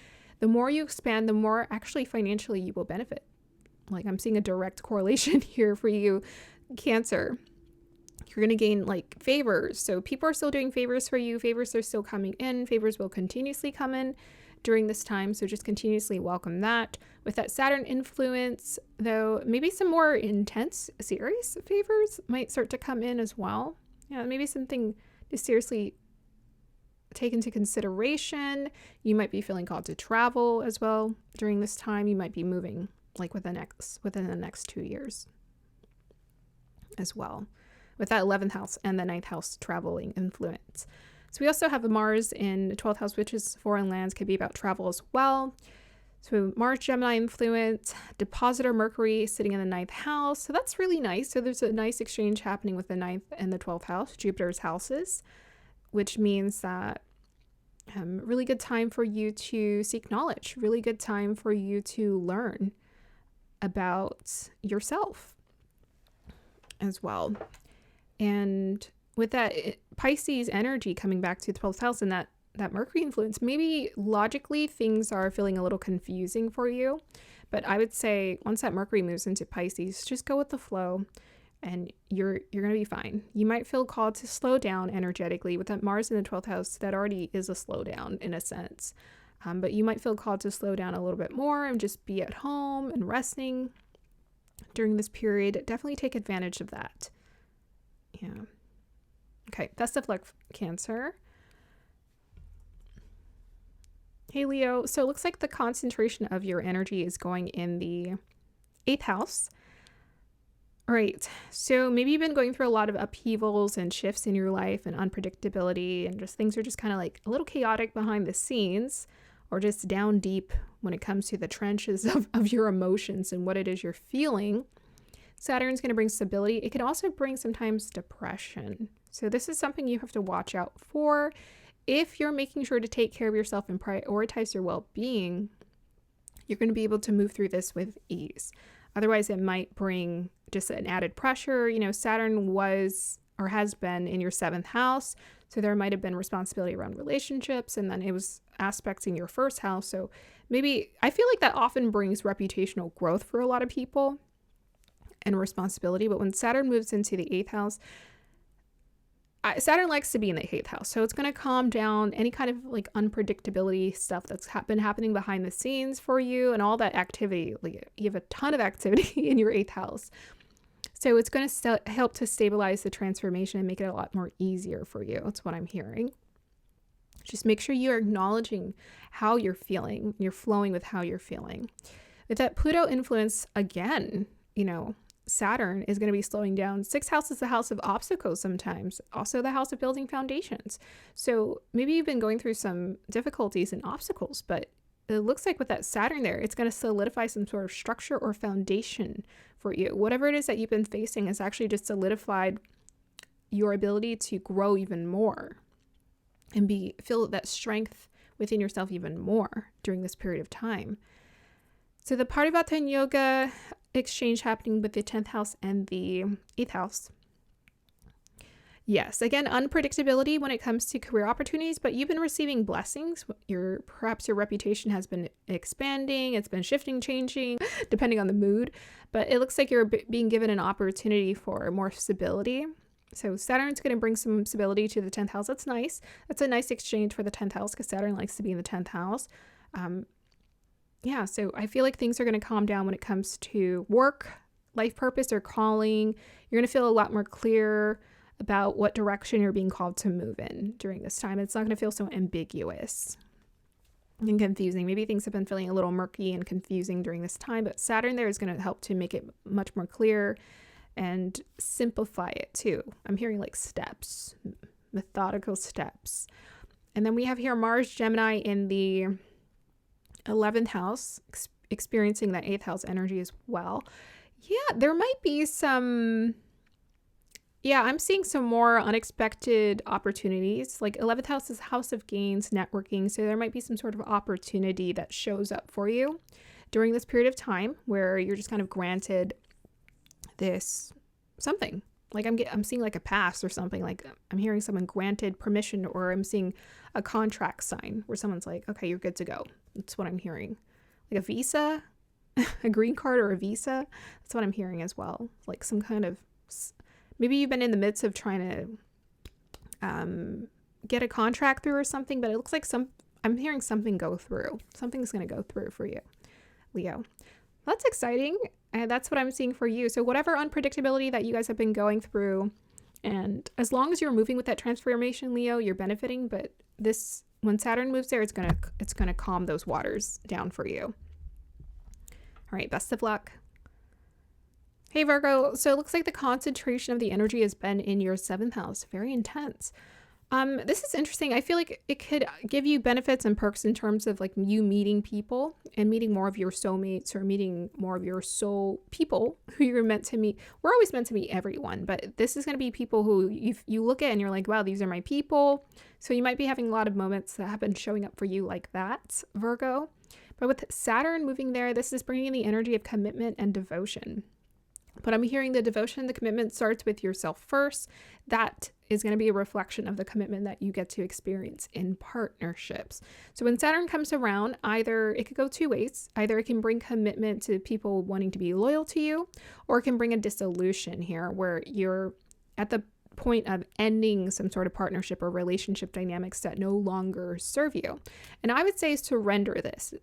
The more you expand, the more actually financially you will benefit. Like I'm seeing a direct correlation here for you, Cancer. You're going to gain like favors. So people are still doing favors for you. Favors are still coming in. Favors will continuously come in during this time. So just continuously welcome that. With that Saturn influence, though, maybe some more intense, serious favors might start to come in as well. Yeah, maybe something to seriously take into consideration. You might be feeling called to travel as well during this time. You might be moving like within the next 2 years as well, with that 11th house and the 9th house traveling influence. So we also have a Mars in the 12th house, which is foreign lands, could be about travel as well. So Mars Gemini influence, depositor Mercury sitting in the 9th house. So that's really nice. So there's a nice exchange happening with the 9th and the 12th house, Jupiter's houses, which means that really good time for you to seek knowledge, really good time for you to learn about yourself as well. And with that Pisces energy coming back to the 12th house and that Mercury influence, maybe logically things are feeling a little confusing for you. But I would say once that Mercury moves into Pisces, just go with the flow and you're going to be fine. You might feel called to slow down energetically. With that Mars in the 12th house, that already is a slowdown in a sense. But you might feel called to slow down a little bit more and just be at home and resting during this period. Definitely take advantage of that. Yeah. Okay, best of luck, Cancer. Hey, Leo. So it looks like the concentration of your energy is going in the 8th house. All right, so maybe you've been going through a lot of upheavals and shifts in your life and unpredictability, and just things are just kind of like a little chaotic behind the scenes, or just down deep when it comes to the trenches of your emotions and what it is you're feeling. Saturn's going to bring stability. It can also bring sometimes depression. So this is something you have to watch out for. If you're making sure to take care of yourself and prioritize your well-being, you're going to be able to move through this with ease. Otherwise, it might bring just an added pressure. You know, Saturn was or has been in your 7th house. So there might have been responsibility around relationships, and then it was aspects in your first house. So maybe I feel like that often brings reputational growth for a lot of people and responsibility. But when Saturn moves into the 8th house, Saturn likes to be in the 8th house. So it's going to calm down any kind of like unpredictability stuff that's been happening behind the scenes for you, and all that activity. Like, you have a ton of activity in your 8th house. So it's going to help to stabilize the transformation and make it a lot more easier for you. That's what I'm hearing. Just make sure you're acknowledging how you're feeling. You're flowing with how you're feeling. With that Pluto influence, again, Saturn is going to be slowing down. 6th house is the house of obstacles sometimes. Also the house of building foundations. So maybe you've been going through some difficulties and obstacles, but it looks like with that Saturn there, it's going to solidify some sort of structure or foundation for you. Whatever it is that you've been facing has actually just solidified your ability to grow even more and feel that strength within yourself even more during this period of time. So the Parivata and Yoga exchange happening with the 10th house and the 8th house. Yes, again, unpredictability when it comes to career opportunities, but you've been receiving blessings. Perhaps your reputation has been expanding. It's been shifting, changing, depending on the mood. But it looks like you're being given an opportunity for more stability. So Saturn's going to bring some stability to the 10th house. That's nice. That's a nice exchange for the 10th house because Saturn likes to be in the 10th house. So I feel like things are going to calm down when it comes to work, life purpose, or calling. You're going to feel a lot more clear about what direction you're being called to move in during this time. It's not going to feel so ambiguous and confusing. Maybe things have been feeling a little murky and confusing during this time, but Saturn there is going to help to make it much more clear and simplify it too. I'm hearing like steps, methodical steps. And then we have here Mars, Gemini in the 11th house, experiencing that 8th house energy as well. Yeah, there might be some... I'm seeing some more unexpected opportunities. Like 11th house is house of gains, networking. So there might be some sort of opportunity that shows up for you during this period of time where you're just kind of granted this something. Like I'm seeing like a pass or something. Like I'm hearing someone granted permission, or I'm seeing a contract sign where someone's like, okay, you're good to go. That's what I'm hearing. Like a visa, a green card or a visa. That's what I'm hearing as well. Like some kind of... Maybe you've been in the midst of trying to get a contract through or something, but it looks like I'm hearing something go through. Something's going to go through for you, Leo. That's exciting. And that's what I'm seeing for you. So whatever unpredictability that you guys have been going through, and as long as you're moving with that transformation, Leo, you're benefiting. But when Saturn moves there, it's gonna calm those waters down for you. All right, best of luck. Hey Virgo, so it looks like the concentration of the energy has been in your 7th house. Very intense. This is interesting. I feel like it could give you benefits and perks in terms of like you meeting people and meeting more of your soulmates, or meeting more of your soul people who you're meant to meet. We're always meant to meet everyone, but this is going to be people who you look at and you're like, wow, these are my people. So you might be having a lot of moments that have been showing up for you like that, Virgo. But with Saturn moving there, this is bringing the energy of commitment and devotion. But I'm hearing the devotion and the commitment starts with yourself first. That is going to be a reflection of the commitment that you get to experience in partnerships. So when Saturn comes around, either it could go two ways. Either it can bring commitment to people wanting to be loyal to you, or it can bring a dissolution here where you're at the point of ending some sort of partnership or relationship dynamics that no longer serve you. And I would say surrender this.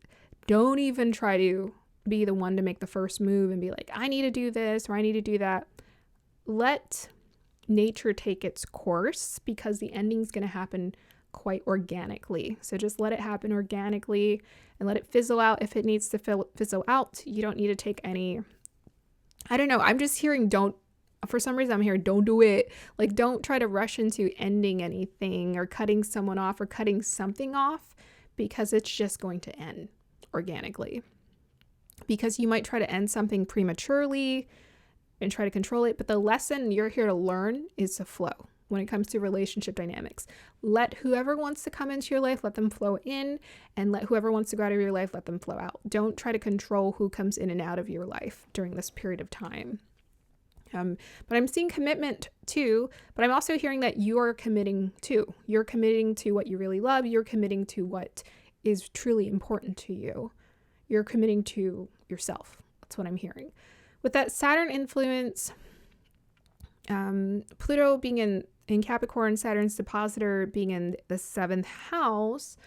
Don't even try to be the one to make the first move and be like, I need to do this or I need to do that. Let nature take its course, because the ending's going to happen quite organically. So just let it happen organically and let it fizzle out if it needs to fizzle out. You don't need to take any, I don't know. I'm just hearing for some reason I'm hearing don't do it. Like don't try to rush into ending anything or cutting someone off or cutting something off, because it's just going to end organically. Because you might try to end something prematurely and try to control it. But the lesson you're here to learn is to flow when it comes to relationship dynamics. Let whoever wants to come into your life, let them flow in, and let whoever wants to go out of your life, let them flow out. Don't try to control who comes in and out of your life during this period of time. But I'm seeing commitment too, but I'm also hearing that you're committing too. You're committing to what you really love. You're committing to what is truly important to you. You're committing to yourself. That's what I'm hearing. With that Saturn influence, Pluto being in Capricorn, Saturn's depositor being in the 7th house,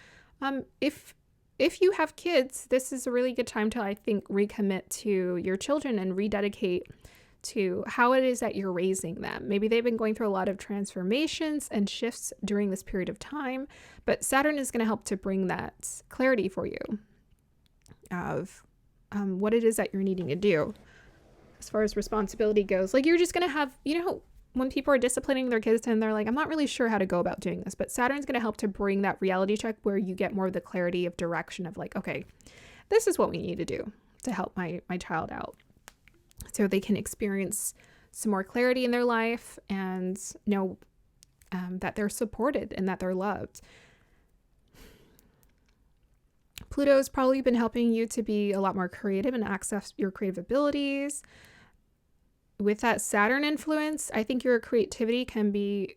if you have kids, this is a really good time to, I think, recommit to your children and rededicate to how it is that you're raising them. Maybe they've been going through a lot of transformations and shifts during this period of time, but Saturn is going to help to bring that clarity for you of what it is that you're needing to do as far as responsibility goes. Like, you're just going to have, when people are disciplining their kids and they're like, I'm not really sure how to go about doing this, but Saturn's going to help to bring that reality check where you get more of the clarity of direction of like, okay, this is what we need to do to help my child out, so they can experience some more clarity in their life and know that they're supported and that they're loved. Pluto's probably been helping you to be a lot more creative and access your creative abilities. With that Saturn influence, I think your creativity can be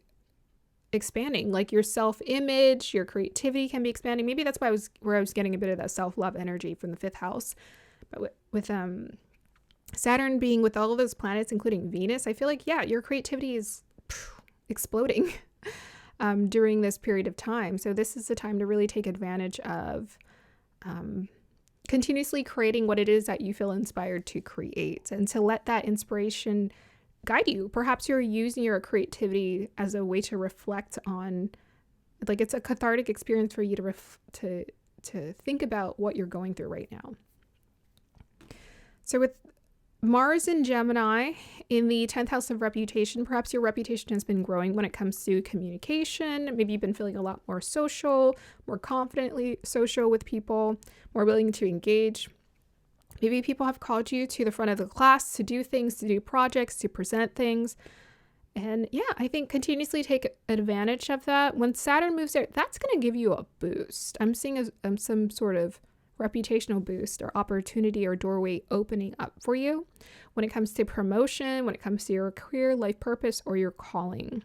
expanding, like your self-image, your creativity can be expanding. Maybe that's why I was getting a bit of that self-love energy from the 5th house. But with Saturn being with all of those planets, including Venus, I feel like, yeah, your creativity is exploding during this period of time. So this is the time to really take advantage of continuously creating what it is that you feel inspired to create, and to let that inspiration guide you. Perhaps you're using your creativity as a way to reflect on, like, it's a cathartic experience for you to think about what you're going through right now. So with Mars in Gemini in the 10th house of reputation, perhaps your reputation has been growing when it comes to communication. Maybe you've been feeling a lot more social, more confidently social with people, more willing to engage. Maybe people have called you to the front of the class to do things, to do projects, to present things. And yeah, I think continuously take advantage of that. When Saturn moves there, that's going to give you a boost. I'm seeing some sort of reputational boost or opportunity or doorway opening up for you when it comes to promotion, when it comes to your career, life purpose, or your calling.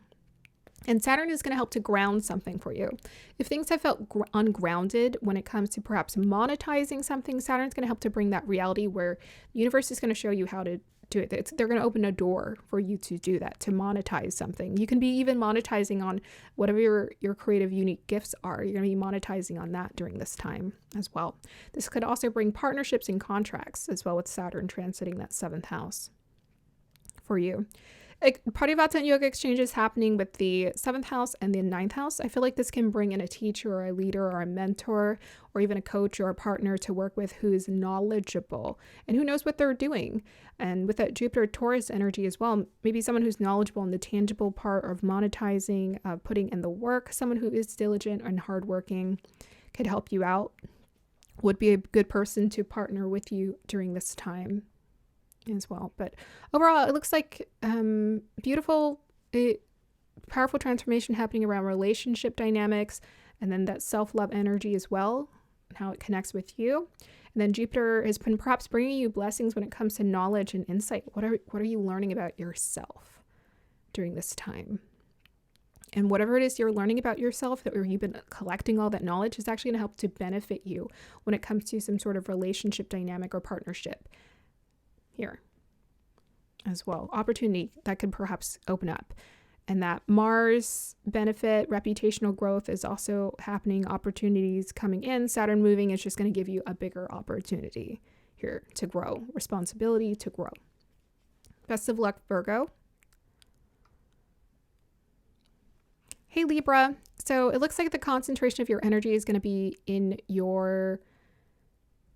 And Saturn is going to help to ground something for you. If things have felt ungrounded when it comes to perhaps monetizing something, Saturn's going to help to bring that reality where the universe is going to show you how to do it. They're going to open a door for you to do that, to monetize something. You can be even monetizing on whatever your creative, unique gifts are. You're going to be monetizing on that during this time as well. This could also bring partnerships and contracts as well, with Saturn transiting that 7th house for you. Pradivata and yoga exchanges happening with the 7th house and the 9th house. I feel like this can bring in a teacher or a leader or a mentor or even a coach or a partner to work with who is knowledgeable and who knows what they're doing. And with that Jupiter Taurus energy as well, maybe someone who's knowledgeable in the tangible part of monetizing, putting in the work, someone who is diligent and hardworking could help you out, would be a good person to partner with you during this time as well. But overall, it looks like beautiful, powerful transformation happening around relationship dynamics, and then that self-love energy as well, and how it connects with you. And then Jupiter has been perhaps bringing you blessings when it comes to knowledge and insight. What are you learning about yourself during this time? And whatever it is you're learning about yourself, that you've been collecting all that knowledge, is actually going to help to benefit you when it comes to some sort of relationship dynamic or partnership here as well. Opportunity that could perhaps open up. And that Mars benefit, reputational growth is also happening. Opportunities coming in. Saturn moving is just going to give you a bigger opportunity here to grow. Responsibility to grow. Best of luck, Virgo. Hey, Libra. So it looks like the concentration of your energy is going to be in your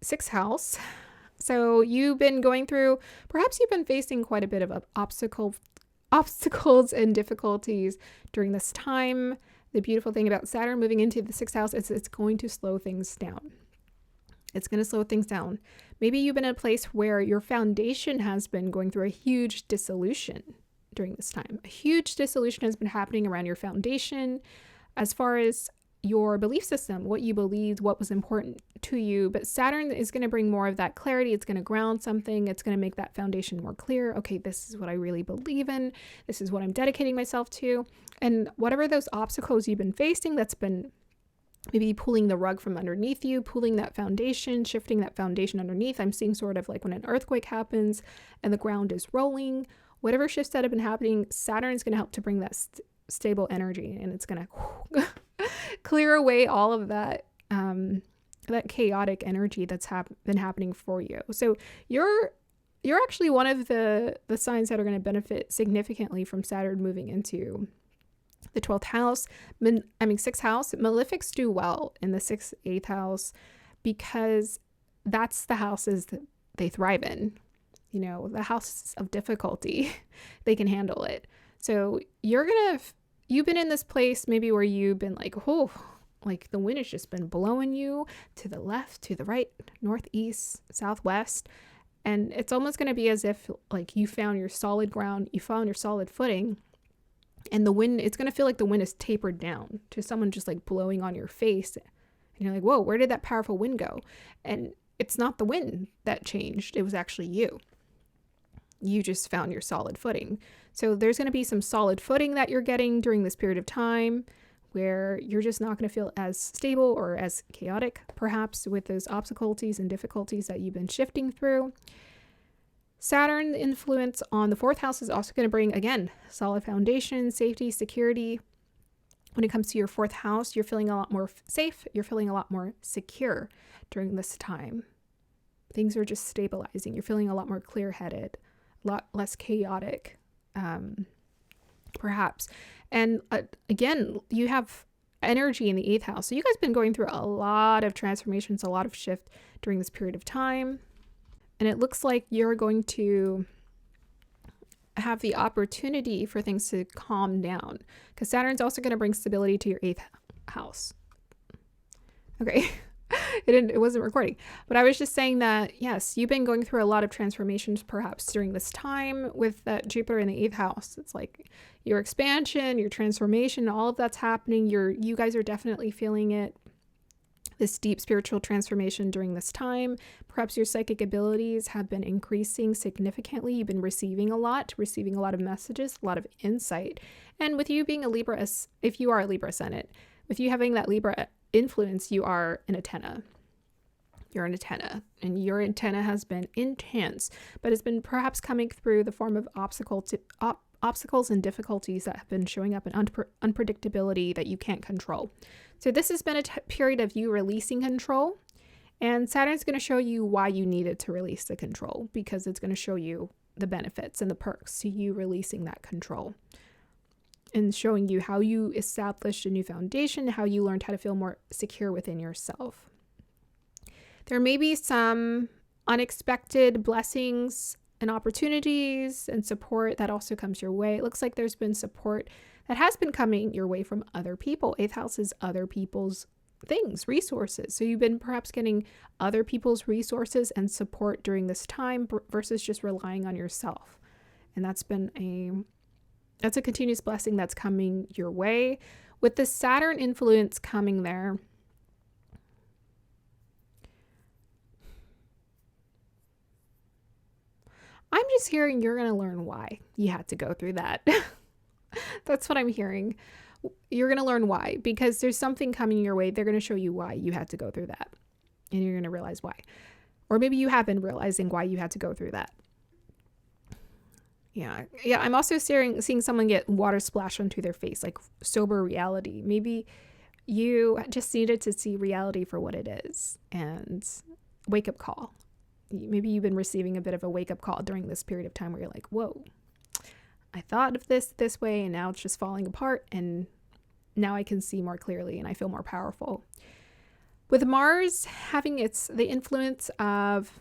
6th house. So you've been going through, perhaps you've been facing quite a bit of obstacles and difficulties during this time. The beautiful thing about Saturn moving into the 6th house is it's going to slow things down. It's going to slow things down. Maybe you've been in a place where your foundation has been going through a huge dissolution during this time. A huge dissolution has been happening around your foundation as far as your belief system, what you believed, what was important to you, but Saturn is going to bring more of that clarity. It's going to ground something. It's going to make that foundation more clear. Okay, this is what I really believe in. This is what I'm dedicating myself to. And whatever those obstacles you've been facing, that's been maybe pulling the rug from underneath you, pulling that foundation, shifting that foundation underneath. I'm seeing sort of like when an earthquake happens and the ground is rolling, whatever shifts that have been happening, Saturn is going to help to bring that stable energy, and it's going to clear away all of that that chaotic energy that's been happening for you. So you're actually one of the signs that are going to benefit significantly from Saturn moving into the 12th house. 6th house. Malefics do well in the 6th, 8th house because that's the houses that they thrive in. You know, the houses of difficulty, they can handle it. So you've been in this place maybe where you've been like, oh, like the wind has just been blowing you to the left, to the right, northeast, southwest. And it's almost going to be as if like you found your solid ground, you found your solid footing, and the wind, it's going to feel like the wind is tapered down to someone just like blowing on your face. And you're like, whoa, where did that powerful wind go? And it's not the wind that changed. It was actually you. You just found your solid footing. So there's going to be some solid footing that you're getting during this period of time where you're just not going to feel as stable or as chaotic, perhaps, with those obstacles and difficulties that you've been shifting through. Saturn influence on the 4th house is also going to bring, again, solid foundation, safety, security. When it comes to your 4th house, you're feeling a lot more safe. You're feeling a lot more secure during this time. Things are just stabilizing. You're feeling a lot more clear-headed, a lot less chaotic, perhaps. And again, you have energy in the 8th house. So you guys have been going through a lot of transformations, a lot of shift during this period of time. And it looks like you're going to have the opportunity for things to calm down, because Saturn's also going to bring stability to your 8th house. Okay. It wasn't recording, but I was just saying that, yes, you've been going through a lot of transformations perhaps during this time with that Jupiter in the 8th house. It's like your expansion, your transformation, all of that's happening. You guys are definitely feeling it, this deep spiritual transformation during this time. Perhaps your psychic abilities have been increasing significantly. You've been receiving a lot of messages, a lot of insight. And with you being a Libra, if you are a Libra ascendant, with you having that Libra influence, you are an antenna. You're an antenna, and your antenna has been intense, but it's been perhaps coming through the form of obstacles and difficulties that have been showing up in unpredictability that you can't control. So this has been a period of you releasing control, and Saturn's going to show you why you needed to release the control, because it's going to show you the benefits and the perks to you releasing that control, and showing you how you established a new foundation, how you learned how to feel more secure within yourself. There may be some unexpected blessings and opportunities and support that also comes your way. It looks like there's been support that has been coming your way from other people. 8th house is other people's things, resources. So you've been perhaps getting other people's resources and support during this time versus just relying on yourself. And that's a continuous blessing that's coming your way. With the Saturn influence coming there, I'm just hearing you're going to learn why you had to go through that. That's what I'm hearing. You're going to learn why, because there's something coming your way. They're going to show you why you had to go through that, and you're going to realize why. Or maybe you have been realizing why you had to go through that. Yeah. I'm also seeing someone get water splashed onto their face, like sober reality. Maybe you just needed to see reality for what it is, and wake up call. Maybe you've been receiving a bit of a wake up call during this period of time where you're like, whoa, I thought of this way, and now it's just falling apart, and now I can see more clearly and I feel more powerful. With Mars having the influence of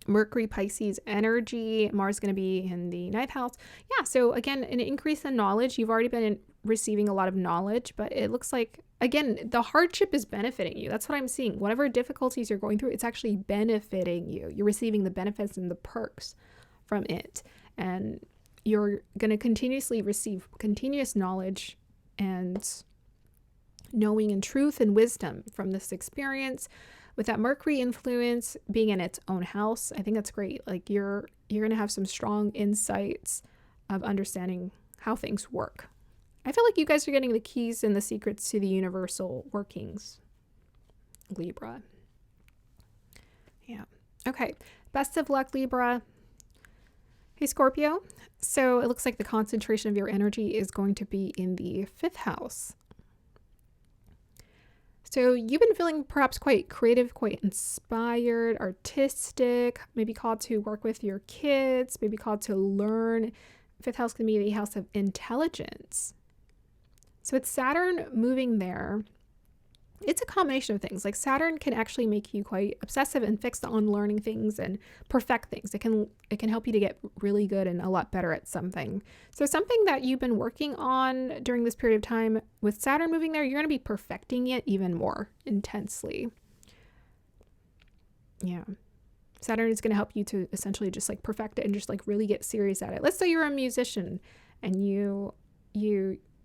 Mercury, Pisces energy, Mars is going to be in the 9th house. Yeah, so again, an increase in knowledge. You've already been receiving a lot of knowledge, but it looks like, again, the hardship is benefiting you. That's what I'm seeing. Whatever difficulties you're going through, it's actually benefiting you. You're receiving the benefits and the perks from it. And you're going to continuously receive continuous knowledge and knowing and truth and wisdom from this experience. With that Mercury influence being in its own house, I think that's great. Like you're going to have some strong insights of understanding how things work. I feel like you guys are getting the keys and the secrets to the universal workings, Libra. Yeah. Okay. Best of luck, Libra. Hey, Scorpio. So it looks like the concentration of your energy is going to be in the 5th house. So you've been feeling perhaps quite creative, quite inspired, artistic, maybe called to work with your kids, maybe called to learn. 5th house can be the house of intelligence. So with Saturn moving there, it's a combination of things. Like Saturn can actually make you quite obsessive and fixed on learning things and perfect things. It can help you to get really good and a lot better at something. So something that you've been working on during this period of time, with Saturn moving there, you're going to be perfecting it even more intensely. Yeah. Saturn is going to help you to essentially just like perfect it and just like really get serious at it. Let's say you're a musician and you're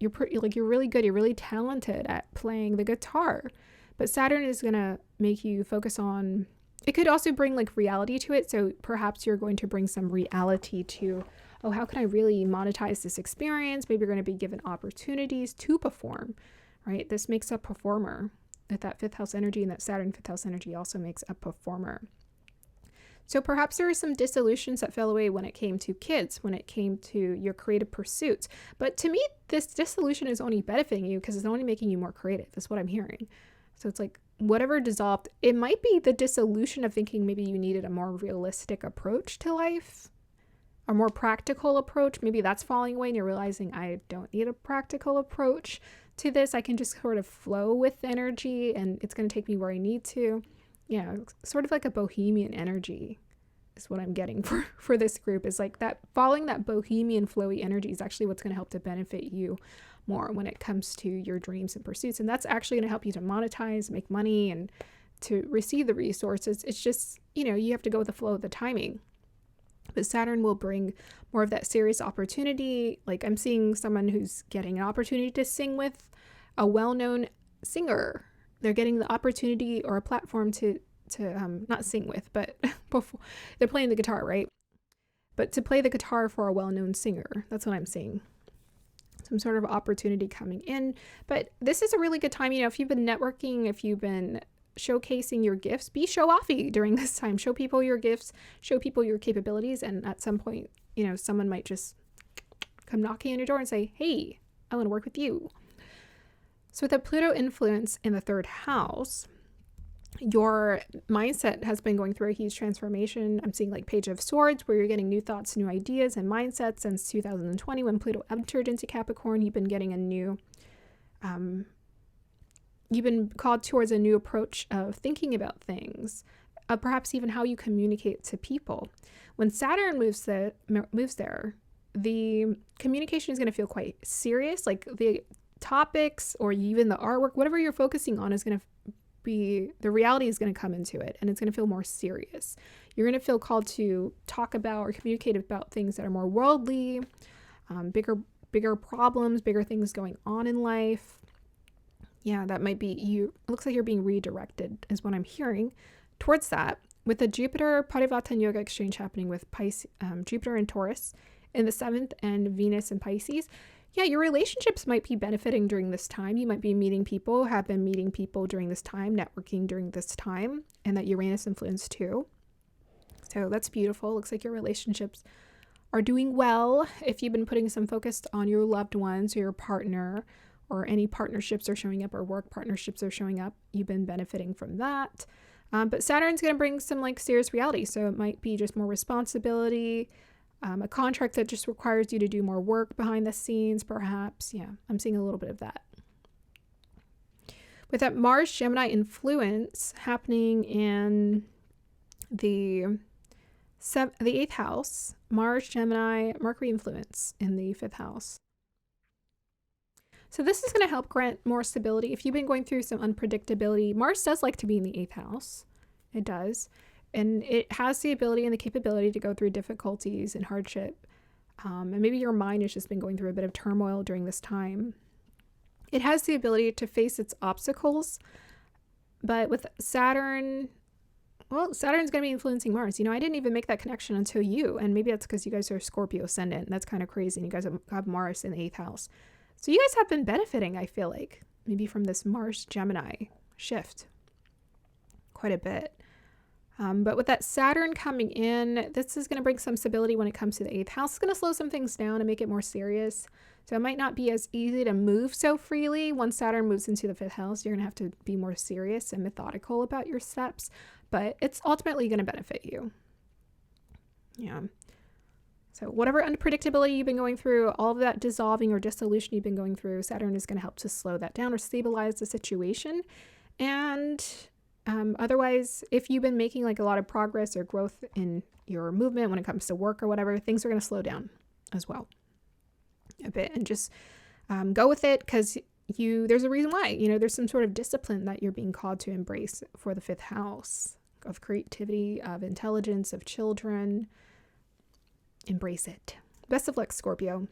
really good, you're really talented at playing the guitar, but Saturn is going to make you focus on, it could also bring like reality to it. So perhaps you're going to bring some reality to, oh, how can I really monetize this experience? Maybe you're going to be given opportunities to perform, right? This makes a performer. That 5th house energy and that Saturn 5th house energy also makes a performer. So perhaps there were some dissolutions that fell away when it came to kids, when it came to your creative pursuits. But to me, this dissolution is only benefiting you because it's only making you more creative, is what I'm hearing. So it's like whatever dissolved, it might be the dissolution of thinking maybe you needed a more realistic approach to life, a more practical approach. Maybe that's falling away and you're realizing I don't need a practical approach to this. I can just sort of flow with energy and it's going to take me where I need to. Yeah, sort of like a bohemian energy is what I'm getting for this group. Is like that following that bohemian flowy energy is actually what's going to help to benefit you more when it comes to your dreams and pursuits. And that's actually going to help you to monetize, make money, and to receive the resources. It's just, you have to go with the flow of the timing. But Saturn will bring more of that serious opportunity. Like I'm seeing someone who's getting an opportunity to sing with a well-known singer. They're getting the opportunity or a platform to not sing with, but before they're playing the guitar, right? But to play the guitar for a well-known singer. That's what I'm seeing. Some sort of opportunity coming in. But this is a really good time. If you've been networking, if you've been showcasing your gifts, be show-offy during this time. Show people your gifts, show people your capabilities. And at some point, someone might just come knocking on your door and say, hey, I want to work with you. So with the Pluto influence in the 3rd house, your mindset has been going through a huge transformation. I'm seeing like Page of Swords, where you're getting new thoughts, new ideas, and mindsets. Since 2020, when Pluto entered into Capricorn, you've been getting you've been called towards a new approach of thinking about things, perhaps even how you communicate to people. When Saturn moves there, the communication is going to feel quite serious, like the topics or even the artwork, whatever you're focusing on is going to be, the reality is going to come into it and it's going to feel more serious. You're going to feel called to talk about or communicate about things that are more worldly, bigger problems, bigger things going on in life. Yeah, that might be you. It looks like you're being redirected is what I'm hearing towards that. With the Jupiter Parivatan Yoga exchange happening with Jupiter and Taurus in the 7th and Venus in Pisces, yeah, your relationships might be benefiting during this time. You might be meeting people, have been meeting people during this time, networking during this time, and that Uranus influence too. So that's beautiful. Looks like your relationships are doing well. If you've been putting some focus on your loved ones or your partner, or any partnerships are showing up or work partnerships are showing up, you've been benefiting from that. But Saturn's going to bring some like serious reality. So it might be just more responsibility, a contract that just requires you to do more work behind the scenes, perhaps. Yeah, I'm seeing a little bit of that. With that Mars Gemini influence happening in the 8th house, Mars Gemini Mercury influence in the 5th house. So this is going to help grant more stability. If you've been going through some unpredictability, Mars does like to be in the 8th house. It does. And it has the ability and the capability to go through difficulties and hardship. And maybe your mind has just been going through a bit of turmoil during this time. It has the ability to face its obstacles, but with Saturn, well, Saturn's going to be influencing Mars. You know, I didn't even make that connection until you, and maybe that's because you guys are Scorpio ascendant. That's kind of crazy, and you guys have Mars in the 8th house. So you guys have been benefiting, I feel like, maybe from this Mars-Gemini shift quite a bit. But with that Saturn coming in, this is going to bring some stability when it comes to the 8th house. It's going to slow some things down and make it more serious. So it might not be as easy to move so freely. Once Saturn moves into the 5th house, you're going to have to be more serious and methodical about your steps. But it's ultimately going to benefit you. Yeah. So whatever unpredictability you've been going through, all of that dissolving or dissolution you've been going through, Saturn is going to help to slow that down or stabilize the situation. And otherwise, if you've been making like a lot of progress or growth in your movement when it comes to work or whatever, things are going to slow down as well a bit, and just go with it, because there's a reason why, you know, there's some sort of discipline that you're being called to embrace for the 5th house of creativity, of intelligence, of children. Embrace it. Best of luck, Scorpio.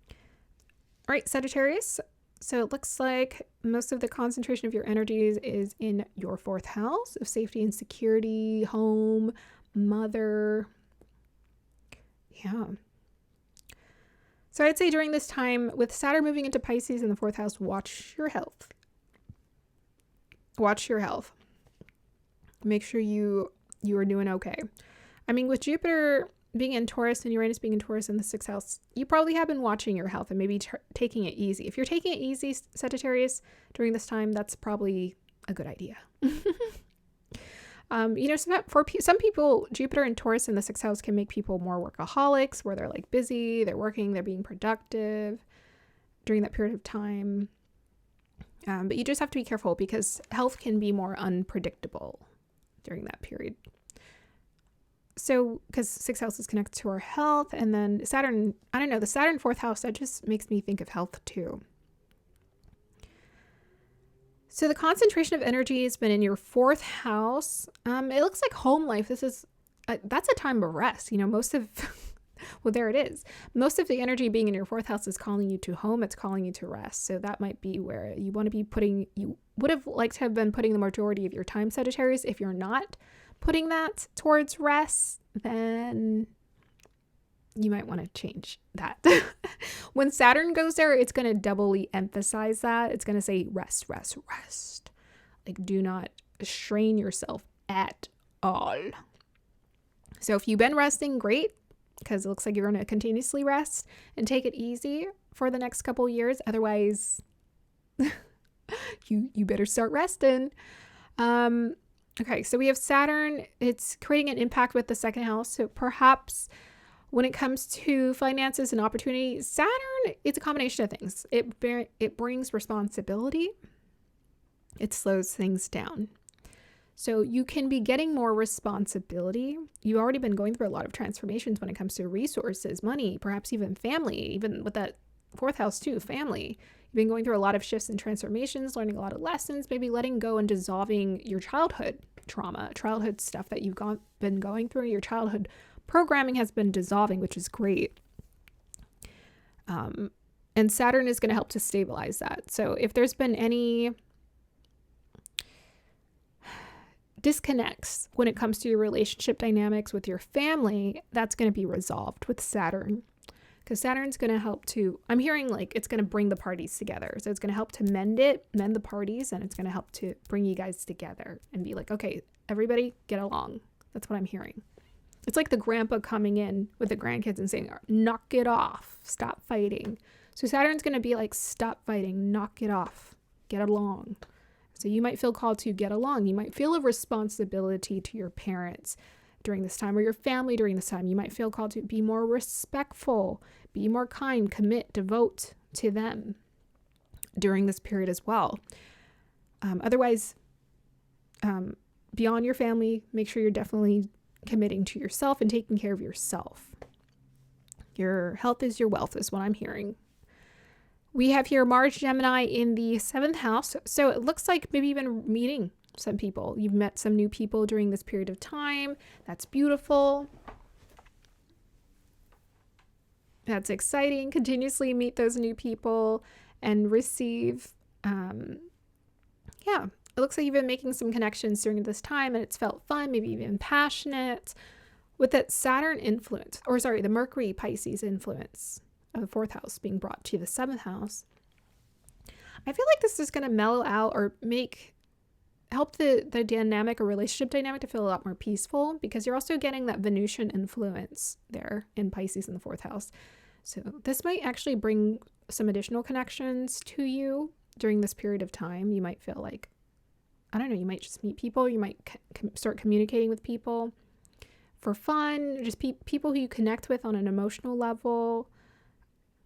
All right, Sagittarius. So it looks like most of the concentration of your energies is in your 4th house of safety and security, home, mother. Yeah. So I'd say during this time, with Saturn moving into Pisces in the 4th house, watch your health. Watch your health. Make sure you are doing okay. I mean, with Jupiter being in Taurus and Uranus being in Taurus in the 6th house, you probably have been watching your health and maybe taking it easy. If you're taking it easy, Sagittarius, during this time, that's probably a good idea. You know, for some people, Jupiter and Taurus in the 6th house can make people more workaholics, where they're like busy, they're working, they're being productive during that period of time. But you just have to be careful, because health can be more unpredictable during that period. So, because 6th house is connected to our health, and then Saturn, I don't know, the Saturn 4th house, that just makes me think of health too. So the concentration of energy has been in your 4th house. It looks like home life. That's a time of rest. You know, well, there it is. Most of the energy being in your 4th house is calling you to home. It's calling you to rest. So that might be where you want to be you would have liked to have been putting the majority of your time, Sagittarius. If you're not putting that towards rest, then you might want to change that. When Saturn goes there, it's going to doubly emphasize that. It's going to say rest, rest, rest. Like, do not strain yourself at all. So if you've been resting, great, because it looks like you're going to continuously rest and take it easy for the next couple years. Otherwise, you better start resting. Okay, so we have Saturn. It's creating an impact with the 2nd house. So perhaps when it comes to finances and opportunity, Saturn, it's a combination of things. It brings responsibility. It slows things down. So you can be getting more responsibility. You've already been going through a lot of transformations when it comes to resources, money, perhaps even family, even with that 4th house too, family. You've been going through a lot of shifts and transformations, learning a lot of lessons, maybe letting go and dissolving your childhood trauma, childhood stuff that you've been going through. Your childhood programming has been dissolving, which is great. And Saturn is going to help to stabilize that. So if there's been any disconnects when it comes to your relationship dynamics with your family, that's going to be resolved with Saturn. Because Saturn's going to help to, I'm hearing like it's going to bring the parties together. So it's going to help to mend the parties, and it's going to help to bring you guys together and be like, okay, everybody get along. That's what I'm hearing. It's like the grandpa coming in with the grandkids and saying, knock it off, stop fighting. So Saturn's going to be like, stop fighting, knock it off, get along. So you might feel called to get along. You might feel a responsibility to your parents during this time, or your family during this time. You might feel called to be more respectful, be more kind, commit, devote to them during this period as well. Otherwise, beyond your family, make sure you're definitely committing to yourself and taking care of yourself. Your health is your wealth, is what I'm hearing. We have here Mars Gemini in the 7th house. So it looks like maybe you've been meeting some people. You've met some new people during this period of time. That's beautiful. That's exciting. Continuously meet those new people and receive. Yeah, it looks like you've been making some connections during this time and it's felt fun, maybe even passionate. With that Saturn influence, or sorry, the Mercury Pisces influence of the 4th house being brought to the 7th house, I feel like this is going to mellow out or help the dynamic or relationship dynamic to feel a lot more peaceful, because you're also getting that Venusian influence there in Pisces in the 4th house. So this might actually bring some additional connections to you during this period of time. You might feel like, I don't know, you might just meet people, you might start communicating with people for fun, just people who you connect with on an emotional level,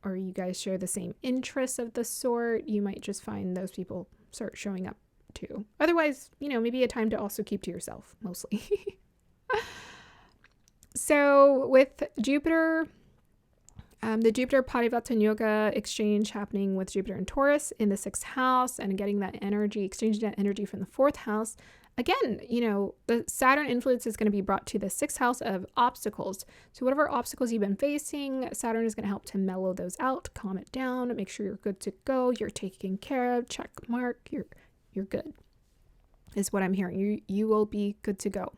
or you guys share the same interests of the sort. You might just find those people start showing up too. Otherwise, maybe a time to also keep to yourself mostly. So with Jupiter, the Jupiter Parivartan Yoga exchange happening with Jupiter and Taurus in the 6th house, and getting that energy, exchanging that energy from the 4th house. Again, the Saturn influence is going to be brought to the 6th house of obstacles. So whatever obstacles you've been facing, Saturn is going to help to mellow those out, calm it down, make sure you're good to go, you're taken care of, check mark, you're good, is what I'm hearing. You will be good to go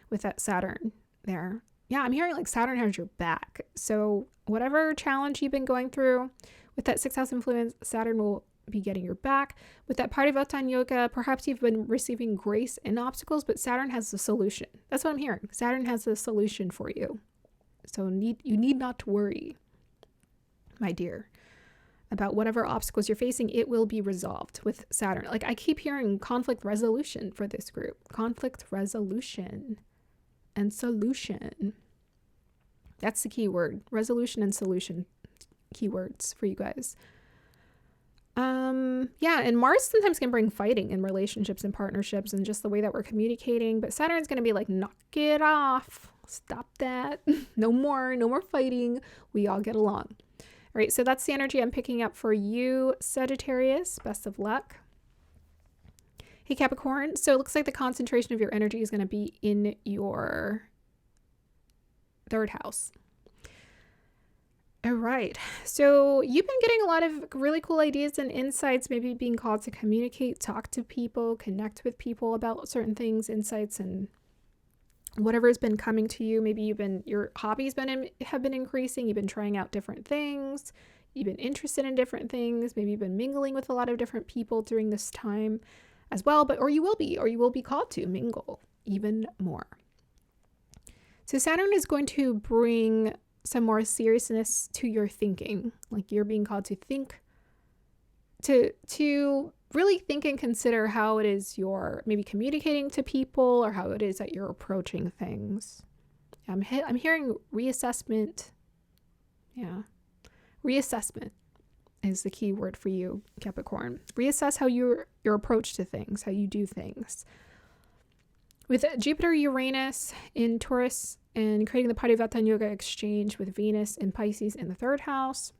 with that Saturn there. Yeah, I'm hearing like Saturn has your back. So whatever challenge you've been going through with that 6th house influence, Saturn will be getting your back. With that Parivartan Yoga, perhaps you've been receiving grace in obstacles, but Saturn has the solution. That's what I'm hearing. Saturn has the solution for you. So you need not to worry, my dear, about whatever obstacles you're facing. It will be resolved with Saturn. Like I keep hearing conflict resolution for this group. Conflict resolution and solution. That's the key word. Resolution and solution. Keywords for you guys. Yeah, and Mars sometimes can bring fighting in relationships and partnerships and just the way that we're communicating, but Saturn's going to be like, knock it off. Stop that. No more fighting. We all get along. All right, so that's the energy I'm picking up for you, Sagittarius. Best of luck. Hey, Capricorn. So it looks like the concentration of your energy is going to be in your 3rd house. All right. So you've been getting a lot of really cool ideas and insights, maybe being called to communicate, talk to people, connect with people about certain things, insights, and whatever has been coming to you. Maybe your hobbies have been increasing. You've been trying out different things. You've been interested in different things. Maybe you've been mingling with a lot of different people during this time as well, or you will be called to mingle even more. So Saturn is going to bring some more seriousness to your thinking. Like you're being called to think, to really think and consider how it is you're maybe communicating to people, or how it is that you're approaching things. I'm hearing reassessment. Yeah. Reassessment is the key word for you, Capricorn. Reassess how your approach to things, how you do things. With Jupiter, Uranus in Taurus, and creating the Parivartan Yoga exchange with Venus in Pisces in the 3rd house.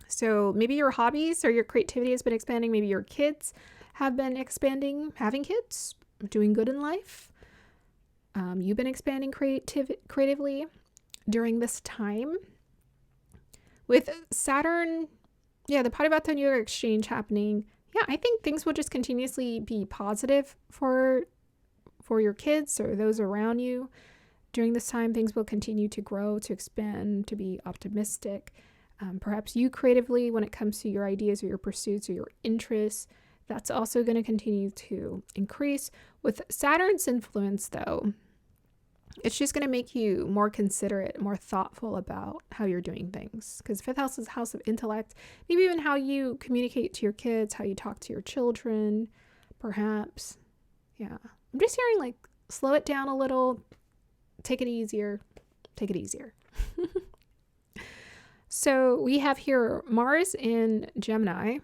So maybe your hobbies or your creativity has been expanding. Maybe your kids have been expanding, having kids, doing good in life. You've been expanding creatively during this time. With Saturn, the Parivartan Yoga exchange happening. Yeah, I think things will just continuously be positive for your kids or those around you. During this time, things will continue to grow, to expand, to be optimistic. Perhaps you creatively, when it comes to your ideas or your pursuits or your interests, that's also going to continue to increase. With Saturn's influence, though, it's just going to make you more considerate, more thoughtful about how you're doing things. Because 5th house is a house of intellect. Maybe even how you communicate to your kids, how you talk to your children, perhaps. Yeah. I'm just hearing like, slow it down a little. Take it easier. Take it easier. So we have here Mars in Gemini.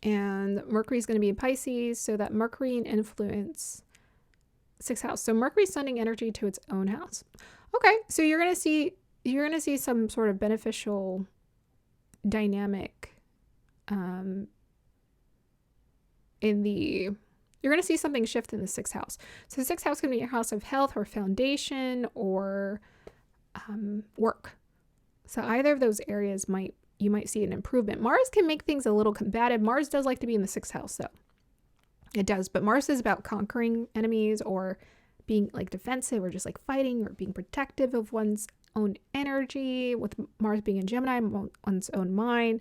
And Mercury is going to be in Pisces. So that Mercury influence 6th house. So Mercury's sending energy to its own house. Okay. So you're going to see some sort of beneficial dynamic you're going to see something shift in the 6th house. So the 6th house can be your house of health or foundation or work. So either of those areas might you might see an improvement. Mars can make things a little combative. Mars does like to be in the 6th house, though. It does, but Mars is about conquering enemies or being like defensive or just like fighting or being protective of one's own energy, with Mars being in Gemini, one's own mind.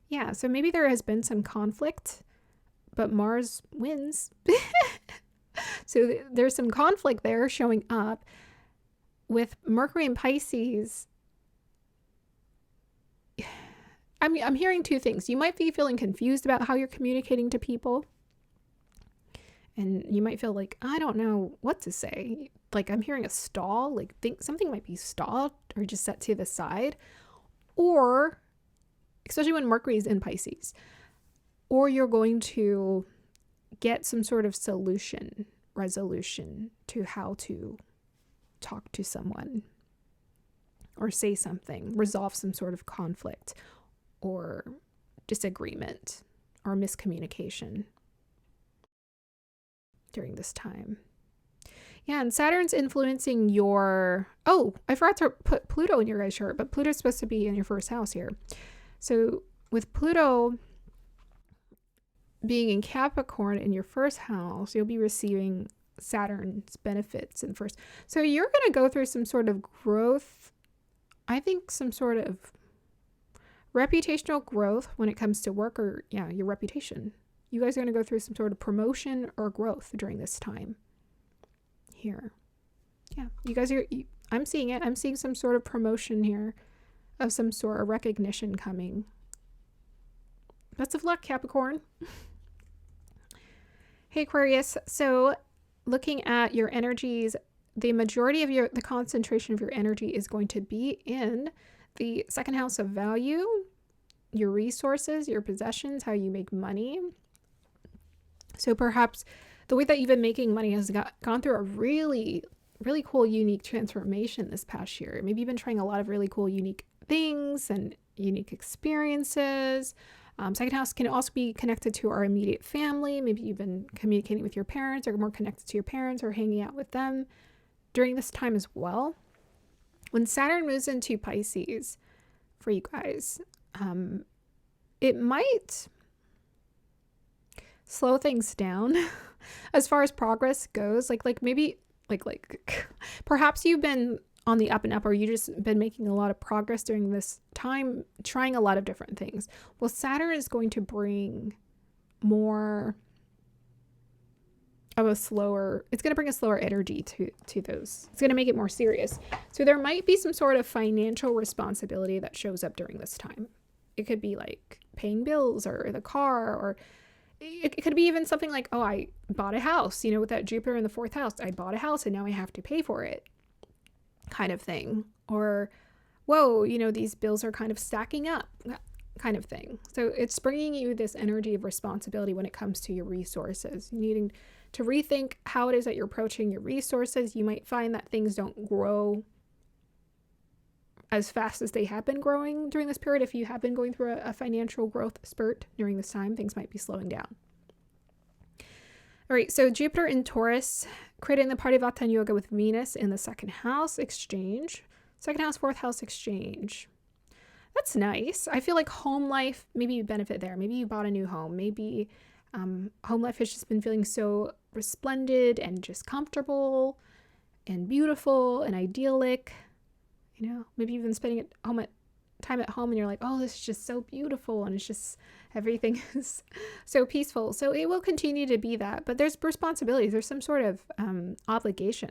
Yeah, so maybe there has been some conflict, but Mars wins. So there's some conflict there showing up. With Mercury and Pisces, I'm hearing two things. You might be feeling confused about how you're communicating to people. And you might feel like, I don't know what to say. Like I'm hearing a stall, like something might be stalled or just set to the side. Or, especially when Mercury is in Pisces, or you're going to get some sort of resolution to how to talk to someone or say something, resolve some sort of conflict or disagreement or miscommunication during this time. Yeah, and Saturn's influencing your... Oh, I forgot to put Pluto in your guys' chart, but Pluto's supposed to be in your 1st house here. So with Pluto being in Capricorn in your 1st house, you'll be receiving Saturn's benefits in 1st. So you're going to go through some sort of growth. I think some sort of reputational growth when it comes to work or, yeah, your reputation. You guys are going to go through some sort of promotion or growth during this time here. Yeah, you guys are, I'm seeing it. I'm seeing some sort of promotion here of some sort of recognition coming. Best of luck, Capricorn. Hey, Aquarius. So looking at your energies, the majority of the concentration of your energy is going to be in the 2nd house of value, your resources, your possessions, how you make money. So perhaps the way that you've been making money has gone through a really, really cool, unique transformation this past year. Maybe you've been trying a lot of really cool, unique things and unique experiences. 2nd house can also be connected to our immediate family. Maybe you've been communicating with your parents or more connected to your parents or hanging out with them during this time as well. When Saturn moves into Pisces for you guys, it might slow things down as far as progress goes. Like maybe perhaps you've been on the up and up, or you just been making a lot of progress during this time, trying a lot of different things. Well, Saturn is going to bring more of a slower, it's going to bring a slower energy to those. It's going to make it more serious. So there might be some sort of financial responsibility that shows up during this time. It could be like paying bills or the car, or it could be even something like, oh, I bought a house, with that Jupiter in the 4th house, I bought a house and now I have to pay for it, kind of thing. Or, whoa, these bills are kind of stacking up, kind of thing. So it's bringing you this energy of responsibility when it comes to your resources, needing to rethink how it is that you're approaching your resources. You might find that things don't grow as fast as they have been growing during this period. If you have been going through a financial growth spurt during this time, things might be slowing down. All right, so Jupiter in Taurus, creating the Parivartana Yoga with Venus in the 2nd house exchange. 2nd house, 4th house exchange. That's nice. I feel like home life, maybe you benefit there. Maybe you bought a new home. Maybe home life has just been feeling so resplendent and just comfortable and beautiful and idyllic. Maybe you've been spending time at home and you're like, oh, this is just so beautiful. And it's just, everything is so peaceful. So it will continue to be that, but there's responsibilities. There's some sort of obligation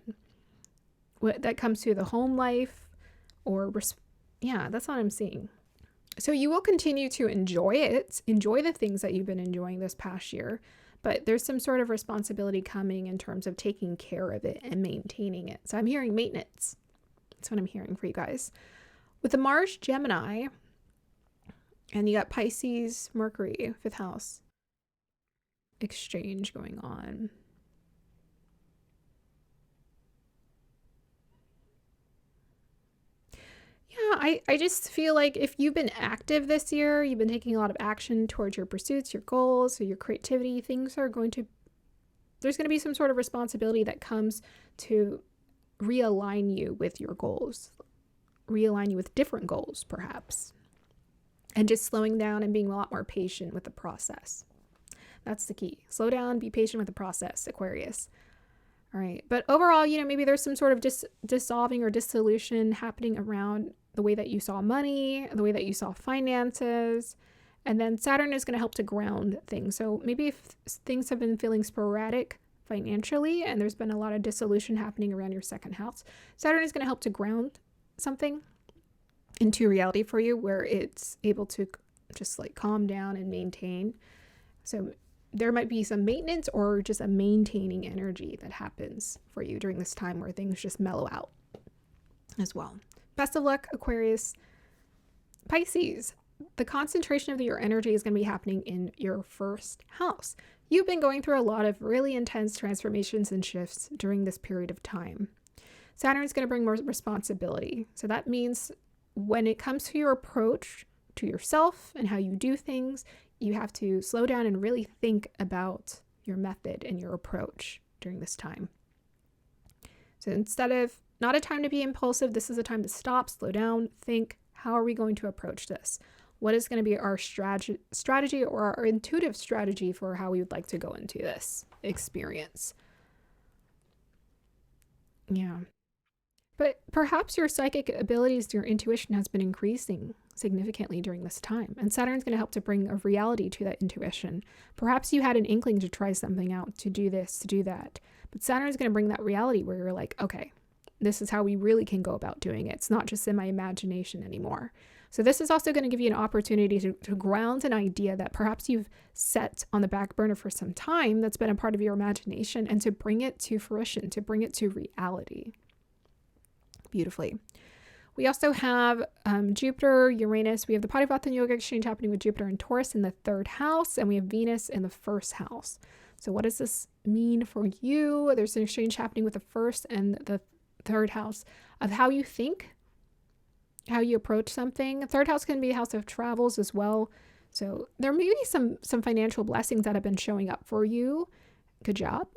that comes to the home life yeah, that's what I'm seeing. So you will continue to enjoy the things that you've been enjoying this past year, but there's some sort of responsibility coming in terms of taking care of it and maintaining it. So I'm hearing maintenance. That's what I'm hearing for you guys. With the Mars Gemini, and you got Pisces, Mercury, 5th house exchange going on. Yeah, I just feel like if you've been active this year, you've been taking a lot of action towards your pursuits, your goals, or your creativity, there's going to be some sort of responsibility that comes to realign you with your goals, realign you with different goals, perhaps. and just slowing down and being a lot more patient with the process. That's the key. Slow down, be patient with the process, Aquarius. All right. But overall, maybe there's some sort of dissolving or dissolution happening around the way that you saw money, the way that you saw finances. And then Saturn is going to help to ground things. So maybe if things have been feeling sporadic financially and there's been a lot of dissolution happening around your second house, Saturn is going to help to ground something into reality for you where it's able to just like calm down and maintain. So there might be some maintenance or just a maintaining energy that happens for you during this time where things just mellow out as well. Best of luck, Aquarius. Pisces, the concentration of your energy is going to be happening in your first house. You've been going through a lot of really intense transformations and shifts during this period of time. Saturn is going to bring more responsibility. So that means when it comes to your approach to yourself and how you do things, you have to slow down and really think about your method and your approach during this time. So instead of not a time to be impulsive, this is a time to stop, slow down, think, how are we going to approach this? What is going to be our strategy or our intuitive strategy for how we would like to go into this experience? Yeah. But perhaps your psychic abilities, your intuition has been increasing significantly during this time. And Saturn's going to help to bring a reality to that intuition. Perhaps you had an inkling to try something out, to do this, to do that. But Saturn's going to bring that reality where you're like, okay, this is how we really can go about doing it. It's not just in my imagination anymore. So this is also going to give you an opportunity to ground an idea that perhaps you've set on the back burner for some time that's been a part of your imagination, and to bring it to fruition, to bring it to reality. Beautifully. We also have Jupiter, Uranus. We have the Parivatana Yoga exchange happening with Jupiter and Taurus in the third house, and we have Venus in the first house. So what does this mean for you? There's an exchange happening with the first and the third house of how you think, how you approach something. The third house can be a house of travels as well. So there may be some financial blessings that have been showing up for you. Good job.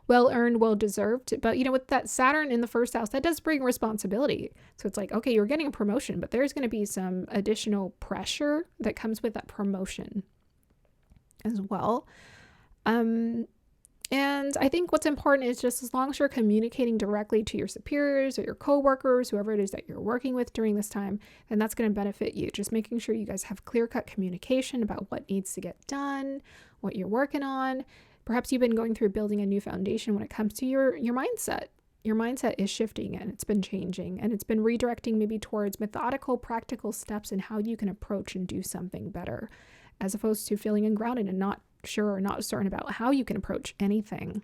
Well earned, well deserved. But with that Saturn in the first house, that does bring responsibility. So it's like, okay, you're getting a promotion, but there's going to be some additional pressure that comes with that promotion as well. And I think what's important is just as long as you're communicating directly to your superiors or your coworkers, whoever it is that you're working with during this time, then that's going to benefit you. Just making sure you guys have clear-cut communication about what needs to get done, what you're working on. Perhaps you've been going through building a new foundation when it comes to your mindset. Your mindset is shifting and it's been changing, and it's been redirecting maybe towards methodical, practical steps in how you can approach and do something better, as opposed to feeling ungrounded and not sure or not certain about how you can approach anything.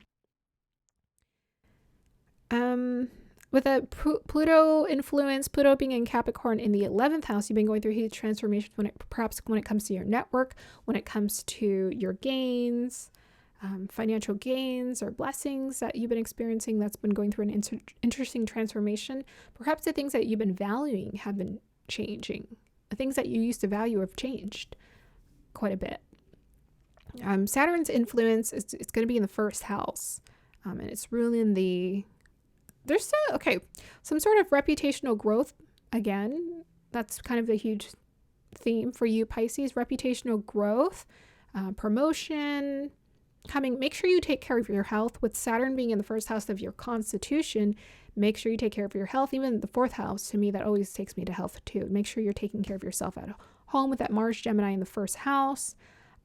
With a Pluto influence, Pluto being in Capricorn in the 11th house, you've been going through huge transformations when it comes to your network, when it comes to your gains, financial gains or blessings that you've been experiencing that's been going through an interesting transformation. Perhaps the things that you've been valuing have been changing. The things that you used to value have changed quite a bit. Saturn's influence it's going to be in the first house, and it's ruling there's some sort of reputational growth. Again, that's kind of the huge theme for you, Pisces. Reputational growth, promotion coming. Make sure you take care of your health. With Saturn being in the first house of your constitution, make sure you take care of your health. Even the fourth house, to me, that always takes me to health too. Make sure you're taking care of yourself at home with that Mars Gemini in the first house.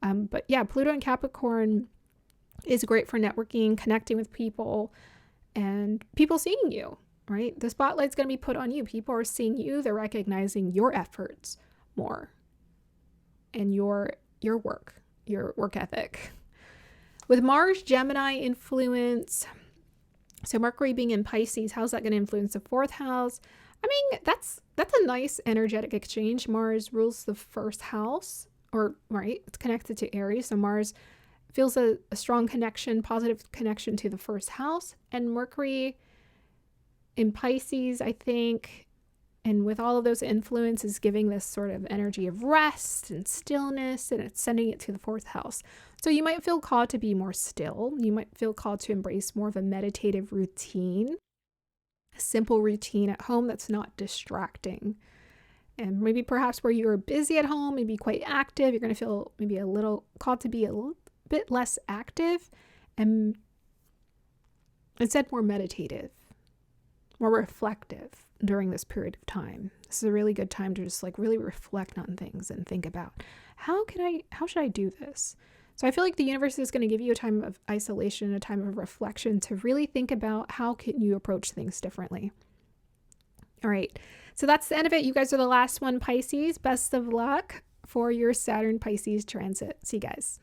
But yeah, Pluto and Capricorn is great for networking, connecting with people, and people seeing you, right? The spotlight's going to be put on you. People are seeing you. They're recognizing your efforts more and your work ethic. With Mars Gemini influence, so Mercury being in Pisces, how's that going to influence the fourth house? I mean, that's a nice energetic exchange. Mars rules the first house. Right, it's connected to Aries, so Mars feels a strong connection, positive connection to the first house, and Mercury in Pisces, I think, and with all of those influences, giving this sort of energy of rest and stillness, and it's sending it to the fourth house. So you might feel called to be more still. You might feel called to embrace more of a meditative routine, a simple routine at home that's not distracting. and maybe perhaps where you're busy at home, maybe quite active, you're going to feel maybe a little called to be a little bit less active and instead more meditative, more reflective during this period of time. This is a really good time to just like really reflect on things and think about how should I do this? So I feel like the universe is going to give you a time of isolation, a time of reflection to really think about how can you approach things differently. All right. So that's the end of it. You guys are the last one, Pisces. Best of luck for your Saturn Pisces transit. See you guys.